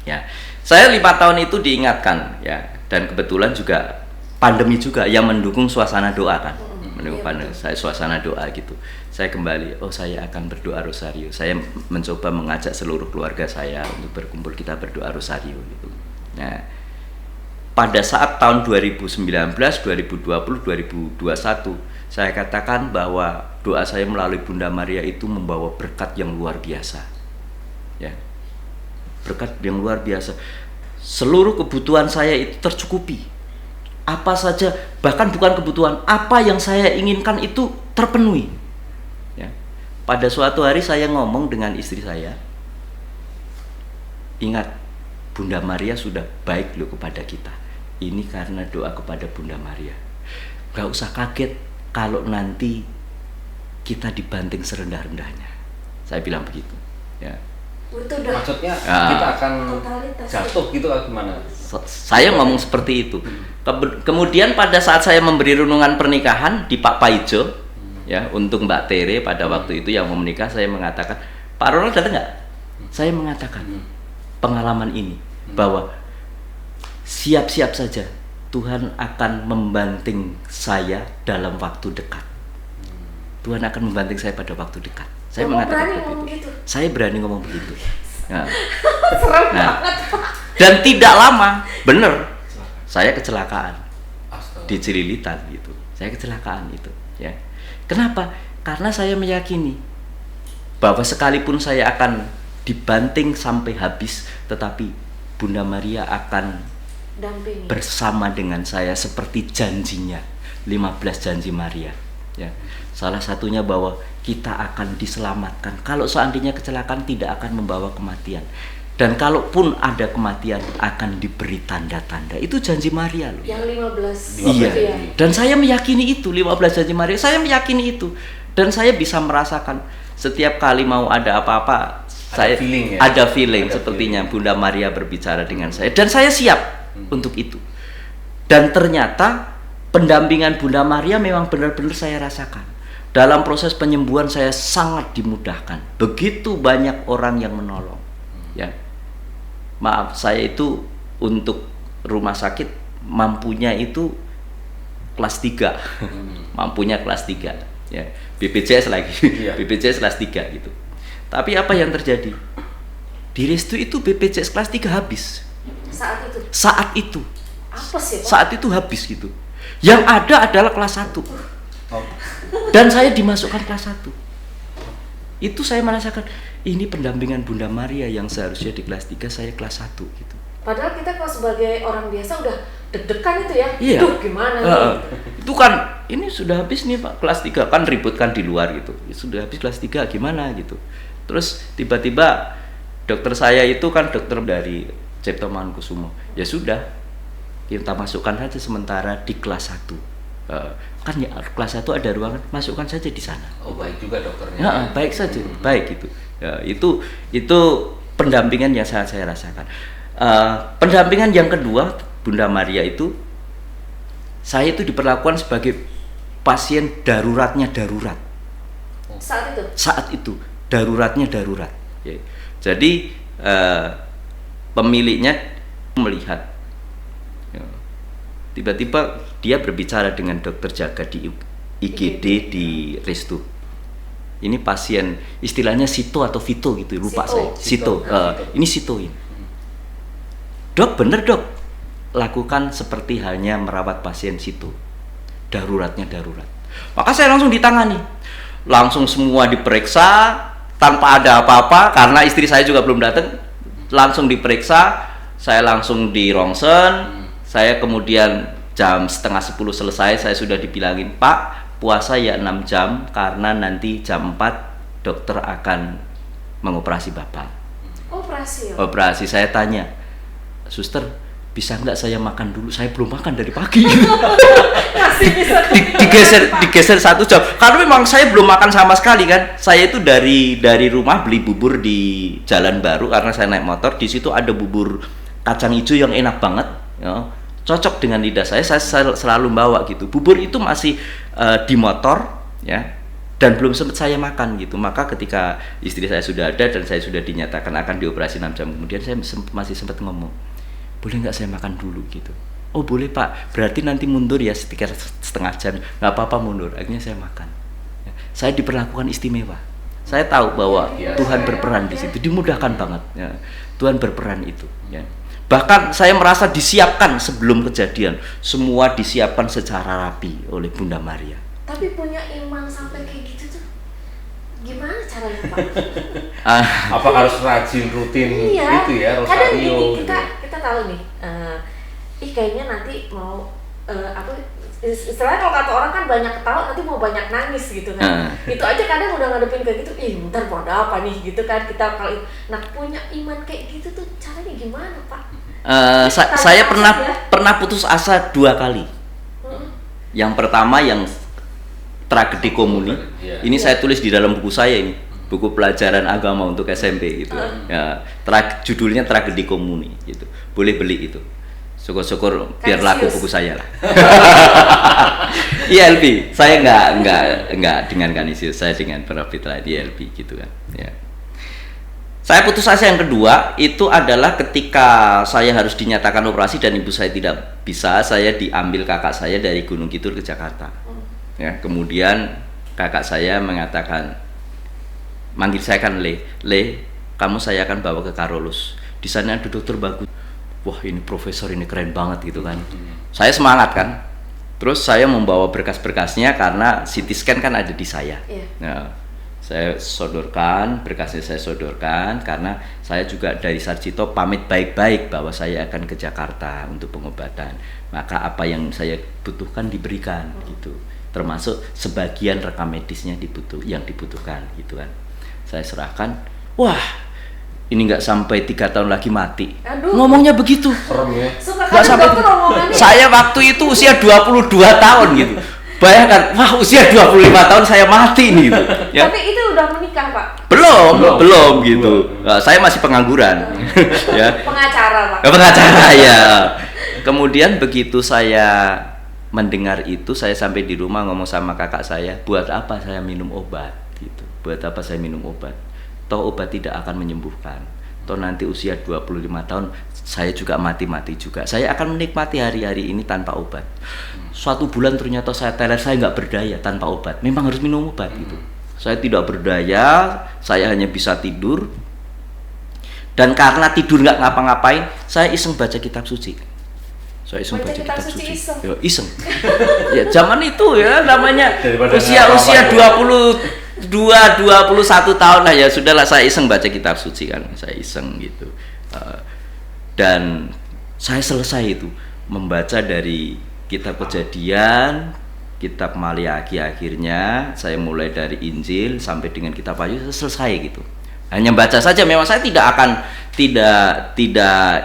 Ya. Saya 5 tahun itu diingatkan ya, dan kebetulan juga pandemi juga yang mendukung suasana doa kan. Mendukung saya suasana doa gitu. Saya kembali, saya akan berdoa rosario. Saya mencoba mengajak seluruh keluarga saya untuk berkumpul, kita berdoa rosario gitu. Nah, pada saat tahun 2019, 2020, 2021 saya katakan bahwa doa saya melalui Bunda Maria itu membawa berkat yang luar biasa. Ya. Berkat yang luar biasa. Seluruh kebutuhan saya itu tercukupi. Apa saja, bahkan bukan kebutuhan, apa yang saya inginkan itu terpenuhi. Ya. Pada suatu hari saya ngomong dengan istri saya, ingat, Bunda Maria sudah baik loh kepada kita. Ini karena doa kepada Bunda Maria. Gak usah kaget kalau nanti kita dibanting serendah-rendahnya. Saya bilang begitu. Ya. Itu udah Maksudnya kita akan totalitas jatuh gitu atau gimana? Saya ngomong seperti itu. Kemudian pada saat saya memberi renungan pernikahan di Pak Paijo, ya, untuk Mbak Tere pada waktu itu yang mau menikah, saya mengatakan, Pak Ronald datang nggak? Saya mengatakan pengalaman ini bahwa siap-siap saja Tuhan akan membanting saya dalam waktu dekat. Tuhan akan membanting saya pada waktu dekat. Saya mengatakan begitu. Saya berani ngomong begitu. Nah, serem banget, Pak. dan tidak lama, bener, saya kecelakaan di Cililitan gitu. Saya kecelakaan itu. Ya. Kenapa? Karena saya meyakini bahwa sekalipun saya akan dibanting sampai habis, tetapi Bunda Maria akan Dampingi. bersama dengan saya seperti janjinya, 15 janji Maria. Ya. Salah satunya bahwa kita akan diselamatkan. Kalau seandainya kecelakaan tidak akan membawa kematian. Dan kalaupun ada kematian akan diberi tanda-tanda. Itu janji Maria loh. Yang 15. Iya. Ya. Dan saya meyakini itu, 15 janji Maria. Saya meyakini itu. Dan saya bisa merasakan setiap kali mau ada apa-apa, saya feeling, ya? ada feeling Ada sepertinya Bunda Maria berbicara dengan saya. Dan saya siap untuk itu. Dan ternyata pendampingan Bunda Maria memang benar-benar saya rasakan. Dalam proses penyembuhan saya sangat dimudahkan. Begitu banyak orang yang menolong. Ya. Maaf, saya itu untuk rumah sakit mampunya itu kelas 3. Mampunya kelas 3. Ya. BPJS lagi. Iya. BPJS kelas 3 gitu. Tapi apa yang terjadi? Di Restu itu BPJS kelas 3 habis. Saat itu. Saat itu. Apa sih, Pak? Saat itu habis gitu. Yang ada adalah kelas 1. Oh. Dan saya dimasukkan kelas 1. Itu saya merasakan ini pendampingan Bunda Maria yang seharusnya di kelas 3, saya kelas 1 gitu. Padahal kita kalau sebagai orang biasa udah deg-degan itu ya. Iya. Duh, gimana nih? Itu kan ini sudah habis nih Pak, kelas 3 kan ribut kan di luar gitu. Sudah habis kelas 3 gimana gitu. Terus tiba-tiba dokter saya itu kan dokter dari Cipto Mangunkusumo. Ya sudah, kita masukkan saja sementara di kelas 1. Kan ya kelas 1 ada ruangan, masukkan saja di sana. Oh, baik juga dokternya. Ya, baik saja, baik gitu. Ya, itu pendampingan yang sangat saya rasakan. Pendampingan yang kedua Bunda Maria itu, saya itu diperlakukan sebagai pasien daruratnya darurat. Saat itu. Saat itu daruratnya darurat. Ya. Jadi pemiliknya melihat, ya, tiba-tiba dia berbicara dengan dokter jaga di IGD di Restu. Ini pasien istilahnya Sito atau Vito gitu, lupa saya. Sito. Ini Sito ini. Dok, bener dok, lakukan seperti halnya merawat pasien Sito. Daruratnya darurat. Maka saya langsung ditangani. Langsung semua diperiksa tanpa ada apa-apa karena istri saya juga belum datang. Langsung diperiksa, saya langsung di rongsen. Saya kemudian jam 9:30 selesai, saya sudah dibilangin, Pak, puasa ya 6 jam karena nanti jam 4 dokter akan mengoperasi Bapak. Operasi ya? Operasi. Saya tanya, suster, bisa nggak saya makan dulu? Saya belum makan dari pagi. Masih bisa digeser 1 jam. Karena memang saya belum makan sama sekali kan. Saya itu dari rumah beli bubur di Jalan Baru karena saya naik motor. Di situ ada bubur kacang hijau yang enak banget. Ya. Cocok dengan lidah saya selalu bawa gitu. Bubur itu masih di motor ya, dan belum sempat saya makan gitu. Maka ketika istri saya sudah ada dan saya sudah dinyatakan akan dioperasi 6 jam kemudian, saya masih sempat ngomong, boleh nggak saya makan dulu gitu. Oh boleh Pak, berarti nanti mundur ya sekitar setengah jam. Nggak apa-apa mundur, akhirnya saya makan ya. Saya diperlakukan istimewa. Saya tahu bahwa Tuhan berperan di situ, dimudahkan banget ya. Tuhan berperan itu ya. Bahkan saya merasa disiapkan sebelum kejadian, semua disiapkan secara rapi oleh Bunda Maria. Tapi punya iman sampai kayak gitu tuh gimana caranya Pak? Apa harus rajin rutin Iya. gitu ya, Kadang rosario gini gitu? kita tahu nih, kayaknya nanti mau apa istilahnya kalau kata orang kan banyak ketawa nanti mau banyak nangis gitu kan. Itu aja kadang udah ngadepin kayak gitu, ntar mau ada apa nih gitu kan kita kalau nah punya iman kayak gitu tuh caranya gimana Pak? Saya pernah putus asa 2 kali. Yang pertama yang tragedi komuni. Ini saya tulis di dalam buku saya ini, buku pelajaran agama untuk SMP gitu. Ya, judulnya Tragedi Komuni gitu. Boleh beli itu. Syukur-syukur biar laku buku saya lah. ILB, saya nggak dengan Kanisius, saya dengan Perbitra ILB gitu kan. Ya. Saya putus asa yang kedua itu adalah ketika saya harus dinyatakan operasi dan ibu saya tidak bisa, saya diambil kakak saya dari Gunung Kidul ke Jakarta. Ya, kemudian kakak saya mengatakan, manggil saya kan Le, kamu saya akan bawa ke Karolus. Di sana ada dokter bagus. Wah ini profesor ini keren banget gitu kan. Saya semangat kan. Terus saya membawa berkas-berkasnya karena CT scan kan ada di saya. Nah, saya sodorkan, berkasnya saya sodorkan karena saya juga dari Sarjito pamit baik-baik bahwa saya akan ke Jakarta untuk pengobatan. Maka apa yang saya butuhkan diberikan gitu. Termasuk sebagian rekam medisnya yang dibutuhkan gitu kan. Saya serahkan, wah ini nggak sampai 3 tahun lagi mati. Aduh. Ngomongnya begitu. Suka Nggak sampai. Saya waktu itu usia 22 tahun gitu. Bayangkan, wah usia 25 tahun saya mati nih gitu. Ya. Tapi itu udah menikah Pak? Belum gitu. Nah, saya masih pengangguran. Ya. Pengacara Pak? Pengacara ya. Kemudian begitu saya mendengar itu, saya sampai di rumah ngomong sama kakak saya, buat apa saya minum obat gitu. Buat apa saya minum obat? Toh obat tidak akan menyembuhkan. Toh nanti usia 25 tahun saya juga mati juga. Saya akan menikmati hari-hari ini tanpa obat. Suatu bulan ternyata saya teler, saya nggak berdaya tanpa obat. Memang harus minum obat gitu. Saya tidak berdaya, saya hanya bisa tidur. Dan karena tidur nggak ngapa-ngapain, saya iseng baca kitab suci. Saya iseng baca kitab suci. Iseng. Ya zaman itu ya namanya usia 21 tahun lah ya sudahlah, saya iseng baca kitab suci kan, saya iseng gitu. Dan saya selesai itu membaca dari kitab Kejadian, kitab Maliaki, akhirnya saya mulai dari Injil sampai dengan kitab Wahyu, saya selesai gitu. Hanya baca saja, memang saya tidak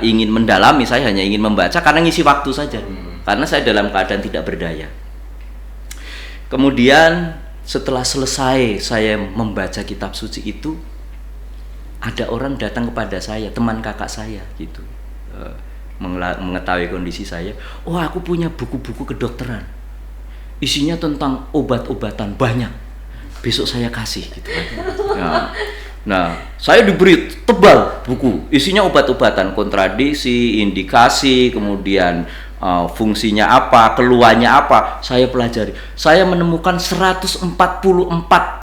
ingin mendalami, saya hanya ingin membaca karena ngisi waktu saja. Karena saya dalam keadaan tidak berdaya. Kemudian setelah selesai saya membaca kitab suci itu, ada orang datang kepada saya, teman kakak saya gitu, mengetahui kondisi saya. Oh aku punya buku-buku kedokteran, isinya tentang obat-obatan banyak, besok saya kasih gitu kan. Nah saya diberi tebal buku, isinya obat-obatan, kontradiksi, indikasi, kemudian fungsinya apa, keluarnya apa, saya pelajari. Saya menemukan 144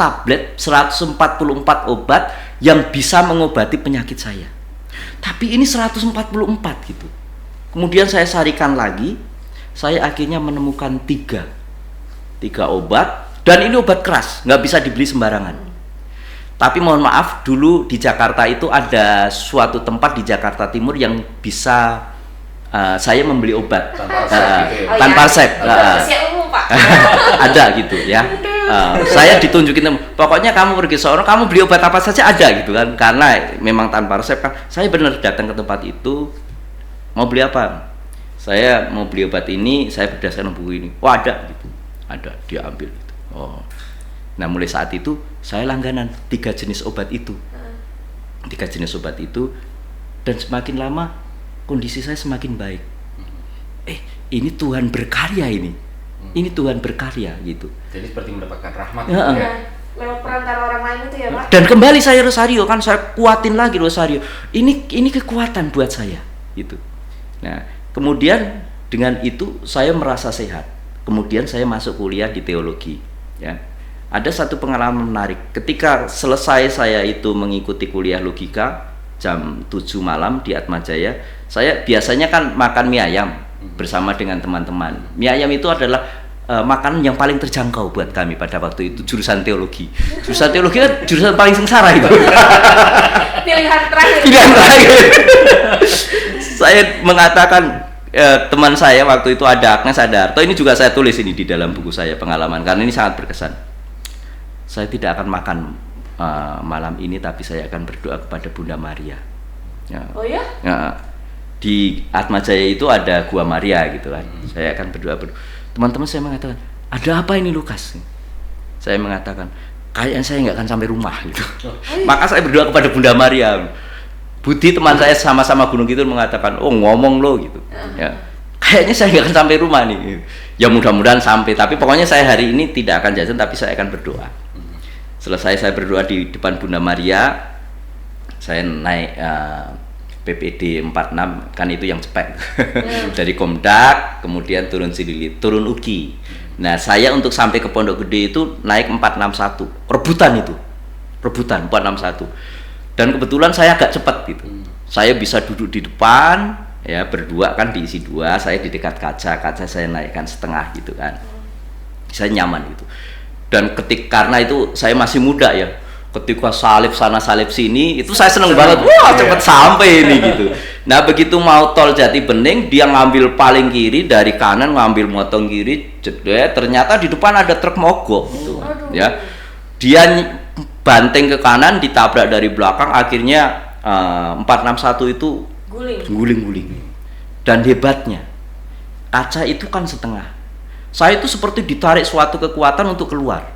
tablet, 144 obat yang bisa mengobati penyakit saya. Tapi ini 144 gitu. Kemudian saya sarikan lagi, saya akhirnya menemukan 3 obat, dan ini obat keras, nggak bisa dibeli sembarangan. Tapi mohon maaf, dulu di Jakarta itu ada suatu tempat di Jakarta Timur yang bisa saya membeli obat tanpa resep. Ada gitu ya. Saya ditunjukin, pokoknya kamu pergi seorang, kamu beli obat apa saja ada gitu kan, karena memang tanpa resep kan. Saya benar datang ke tempat itu, mau beli apa? Saya mau beli obat ini, saya berdasarkan buku ini. Oh ada gitu, ada, dia ambil gitu. Oh, nah mulai saat itu saya langganan 3 jenis obat itu, 3 jenis obat itu, dan semakin lama kondisi saya semakin baik. Ini Tuhan berkarya ini. Ini Tuhan berkarya gitu. Jadi seperti mendapatkan rahmat ya, lewat perantara orang lain itu ya Pak. Dan kembali saya rosario kan, saya kuatin lagi rosario. Ini kekuatan buat saya gitu. Nah, kemudian dengan itu saya merasa sehat. Kemudian saya masuk kuliah di teologi ya. Ada satu pengalaman menarik. Ketika selesai saya itu mengikuti kuliah logika, jam 7 malam di Atmajaya, saya biasanya kan makan mie ayam bersama dengan teman-teman. Mie ayam itu adalah makanan yang paling terjangkau buat kami pada waktu itu, jurusan teologi. Jurusan teologi kan jurusan paling sengsara itu. Pilihan terakhir. Pilihan terakhir. Saya mengatakan teman saya waktu itu ada Agnes, ada Harto, ini juga saya tulis ini di dalam buku saya pengalaman karena ini sangat berkesan. Saya tidak akan makan malam ini, tapi saya akan berdoa kepada Bunda Maria. Ya. Oh ya? Ya. Di Atmajaya itu ada Gua Maria gitu kan. Saya akan berdoa. Teman-teman saya mengatakan, ada apa ini Lukas? Saya mengatakan, kayaknya saya nggak akan sampai rumah gitu. Maka saya berdoa kepada Bunda Maria. Budi teman saya sama-sama Gunung Kidul mengatakan, oh ngomong lo gitu. Ya, kayaknya saya nggak akan sampai rumah nih. Ya mudah-mudahan sampai. Tapi pokoknya saya hari ini tidak akan jajan, tapi saya akan berdoa. Selesai saya berdoa di depan Bunda Maria, saya naik PPD 46, kan itu yang cepet. Dari Komdak, kemudian turun Sililit, turun Uki. Nah, saya untuk sampai ke Pondok Gede itu naik 461. Rebutan itu. Rebutan 461. Dan kebetulan saya agak cepat gitu. Saya bisa duduk di depan, ya berdua kan diisi dua, saya di dekat kaca saya naikkan setengah gitu kan. Saya nyaman gitu. Dan karena itu saya masih muda ya. Ketika salib sana salib sini itu saya seneng banget, wah cepet sampai ini gitu. Nah begitu mau tol Jati Bening, dia ngambil paling kiri, dari kanan ngambil motong kiri, jeder, ternyata di depan ada truk mogok gitu. Ya, dia banting ke kanan, ditabrak dari belakang, akhirnya 461 itu guling-guling. Dan hebatnya kaca itu kan setengah, saya itu seperti ditarik suatu kekuatan untuk keluar.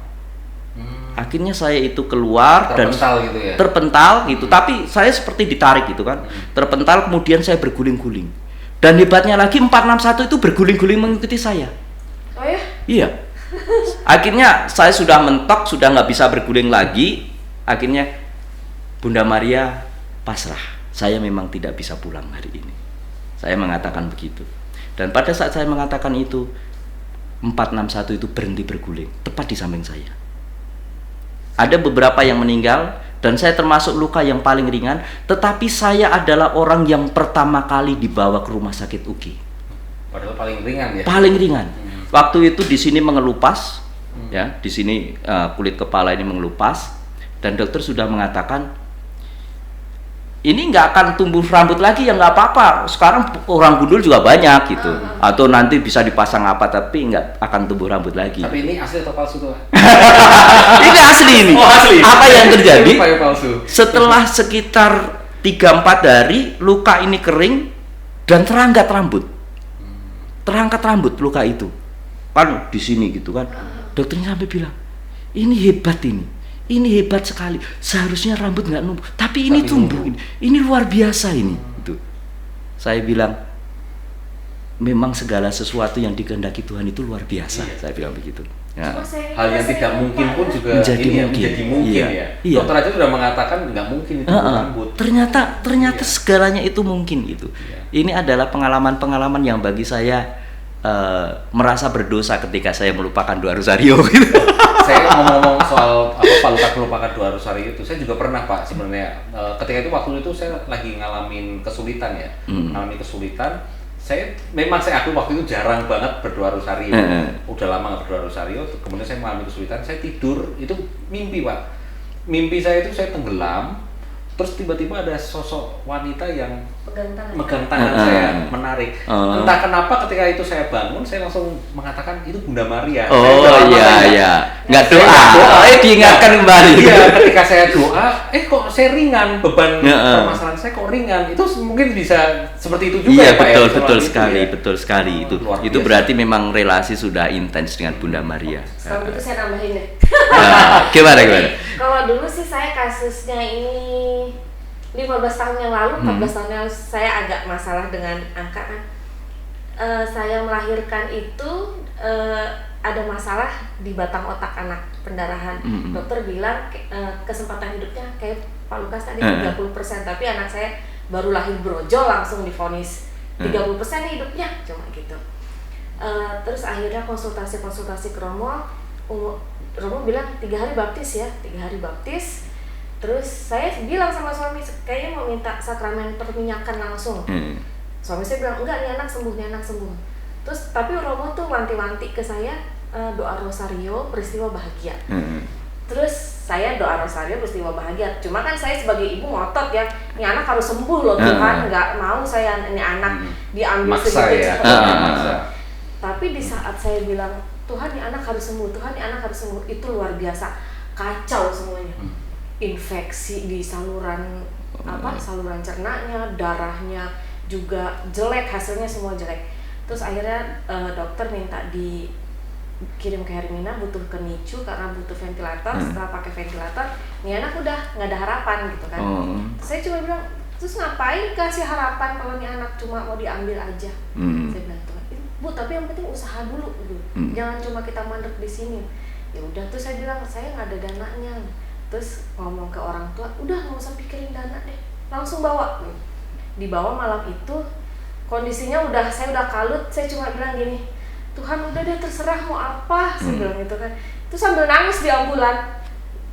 Akhirnya saya itu keluar terpental dan gitu ya? Terpental gitu, tapi saya seperti ditarik gitu kan. Terpental, kemudian saya berguling-guling. Dan hebatnya lagi 461 itu berguling-guling mengikuti saya. Oh ya? Iya. Akhirnya saya sudah mentok, sudah nggak bisa berguling lagi. Akhirnya Bunda Maria pasrah. Saya memang tidak bisa pulang hari ini. Saya mengatakan begitu. Dan pada saat saya mengatakan itu, 461 itu berhenti berguling, tepat di samping saya. Ada beberapa yang meninggal dan saya termasuk luka yang paling ringan, tetapi saya adalah orang yang pertama kali dibawa ke rumah sakit UGI. Padahal paling ringan ya. Paling ringan. Waktu itu di sini mengelupas, ya, di sini kulit kepala ini mengelupas, dan dokter sudah mengatakan ini nggak akan tumbuh rambut lagi, ya nggak apa-apa. Sekarang orang gundul juga banyak gitu. Atau nanti bisa dipasang apa, tapi nggak akan tumbuh rambut lagi. Tapi ini asli atau palsu tuh? Ini asli ini. Oh, asli. Apa yang terjadi? Palsu. Setelah sekitar 3-4 hari, luka ini kering dan terangkat rambut. Terangkat rambut luka itu. Kan di sini gitu kan. Dokternya sampai bilang, ini hebat ini. Ini hebat sekali. Seharusnya rambut nggak numbuh, tapi ini tumbuh. Ini luar biasa ini. Itu. Saya bilang, memang segala sesuatu yang dikehendaki Tuhan itu luar biasa. Iya. Saya bilang begitu. Ya. Hal yang tidak mungkin pun juga menjadi mungkin iya. Ya. Iya. Dokter aja sudah mengatakan nggak mungkin itu rambut. Ternyata iya. Segalanya itu mungkin gitu. Iya. Ini adalah pengalaman-pengalaman yang bagi saya merasa berdosa ketika saya melupakan doa rosario gitu. Saya ngomong-ngomong soal Pak Lukas melupakan doa rosario itu, saya juga pernah Pak sebenarnya. Ketika itu waktu itu saya lagi ngalamin kesulitan ya, ngalamin kesulitan. Saya akui waktu itu jarang banget berdoa rosario. Udah lama nggak berdoa rosario. Kemudian saya mengalami kesulitan. Saya tidur itu mimpi Pak. Mimpi saya itu saya tenggelam. Terus tiba-tiba ada sosok wanita yang megang tangan saya, menarik. Entah kenapa ketika itu saya bangun, saya langsung mengatakan itu Bunda Maria. Oh iya. Nggak doa. Diingatkan kembali. Iya, ketika saya doa, kok saya ringan, beban permasalahan saya kok ringan. Itu mungkin bisa seperti itu juga iya, ya Pak. Iya, betul sekali. Itu berarti memang relasi sudah intens dengan Bunda Maria. Kalau gitu saya nambahin deh. Gimana? Kalau dulu sih saya kasusnya ini 15 tahun yang lalu, 14 tahun yang lalu saya agak masalah dengan angka kan. Saya melahirkan itu ada masalah di batang otak anak, pendarahan. Dokter bilang kesempatan hidupnya kayak Pak Lukas tadi 30%, tapi anak saya baru lahir brojol langsung divonis 30% hidupnya, cuma gitu. Terus akhirnya konsultasi ke Romo. Romo bilang 3 hari baptis ya, 3 hari baptis. Terus saya bilang sama suami, kayaknya mau minta sakramen perminyakan langsung. Suami saya bilang, enggak, nih anak sembuh. Terus tapi Romo tuh wanti-wanti ke saya, doa rosario peristiwa bahagia. Terus saya doa rosario peristiwa bahagia. Cuma kan saya sebagai ibu ngotot ya, ini anak harus sembuh loh Tuhan, nggak mau saya ini anak diambil segitu cepat. Tapi di saat saya bilang, Tuhan ini anak harus sembuh, itu luar biasa, kacau semuanya. Infeksi di saluran saluran cernanya, darahnya juga jelek, hasilnya semua jelek. Terus akhirnya dokter minta dikirim ke Hermina, butuh ke NICU karena butuh ventilator. Setelah pakai ventilator, nih anak udah nggak ada harapan gitu kan. Saya cuma bilang, terus ngapain kasih harapan kalau nih anak cuma mau diambil aja? Saya bilang, Bu, tapi yang penting usaha dulu gitu. Jangan cuma kita mandek di sini. Ya udah, terus saya bilang, saya nggak ada dananya. Terus ngomong ke orang tua, udah nggak usah pikirin dana deh, langsung bawa. Dibawa malam itu, kondisinya saya udah kalut. Saya cuma bilang gini, Tuhan udah deh terserah mau apa, saya bilang gitu kan. Terus sambil nangis di ambulan.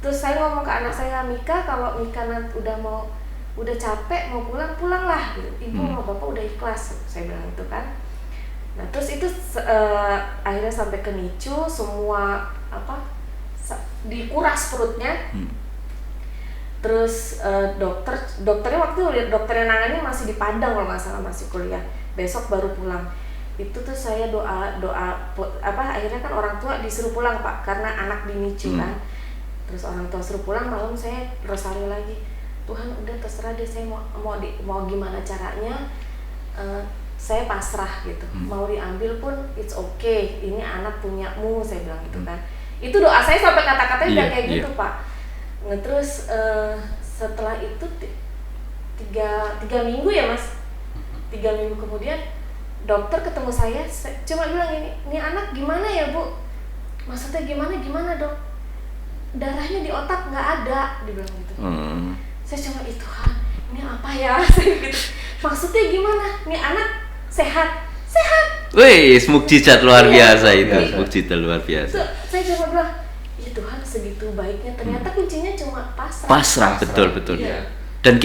Terus saya ngomong ke anak saya, Mika, kalau Mika nanti udah capek mau pulang lah gitu. Ibu sama bapak udah ikhlas, saya bilang gitu kan. Nah terus itu akhirnya sampai ke NICU, semua dikuras perutnya. Terus dokternya waktu itu dokter yang nangani masih di Padang kalau nggak salah, masih kuliah, besok baru pulang. Itu tuh saya doa akhirnya kan orang tua disuruh pulang Pak, karena anak di NICU kan. Terus orang tua suruh pulang, malam saya rosario lagi, Tuhan udah terserah deh, saya mau gimana caranya, saya pasrah gitu. Mau diambil pun it's okay, ini anak punyamu, saya bilang gitu kan. Itu doa saya sampai kata-katanya udah kayak gitu Pak. Nah, terus setelah itu 3 minggu ya Mas, 3 minggu kemudian dokter ketemu saya cuma bilang ini anak gimana ya Bu? Maksudnya gimana Dok? Darahnya di otak nggak ada, dibilang gitu. Saya cuma, Tuhan, ini apa ya? Gitu. Maksudnya gimana? Ini anak sehat. Wih, mukjizat luar biasa itu, mukjizat luar biasa. Saya cuma bilang, ya Tuhan segitu baiknya, ternyata kuncinya cuma pasrah. Pasrah, betul. Ya. Dan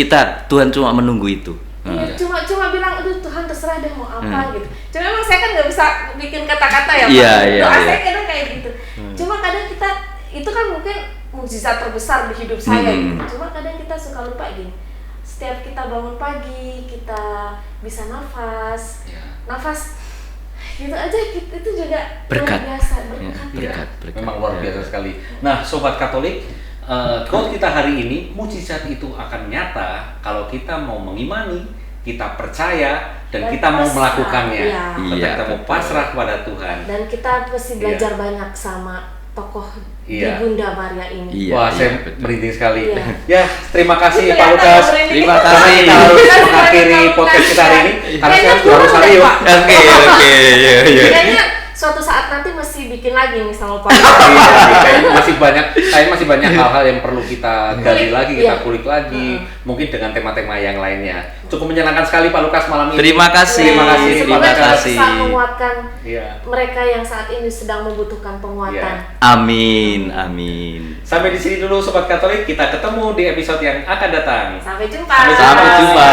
Tuhan cuma menunggu itu. Iya, cuma bilang, aduh Tuhan terserah deh mau apa gitu. Cuma emang saya kan nggak bisa bikin kata-kata ya Pak. Doa saya kadang kayak gitu. Cuma kadang kita, itu kan mungkin mukjizat terbesar di hidup saya gitu. Cuma kadang kita suka lupa gini. Setiap kita bangun pagi, kita bisa nafas gitu aja, itu juga berkat. luar biasa, Berkat. Memang luar biasa sekali. Nah, Sobat Katolik, quote kita hari ini, mukjizat itu akan nyata kalau kita mau mengimani, kita percaya, dan kita mau melakukannya. Kita mau pasrah kepada Tuhan. Dan kita mesti belajar banyak sama tokoh Ibunda Maria ini. Wah, saya merinding sekali. Iya. Ya, terima kasih Pak Lukas. Terima kasih. Kita harus mengakhiri podcast kita hari ini karena saya harus Rosario. Oke. Kayaknya suatu saat nanti mesti bikin lagi nih sama Pak. Kayaknya masih banyak hal-hal yang perlu kita gali lagi, kita kulik lagi, mungkin dengan tema-tema yang lainnya. Cukup menyenangkan sekali Pak Lukas malam ini. Terima kasih. Semoga kita bisa menguatkan mereka yang saat ini sedang membutuhkan penguatan. Amin. Sampai di sini dulu Sobat Katolik, kita ketemu di episode yang akan datang. Sampai jumpa. Sampai jumpa.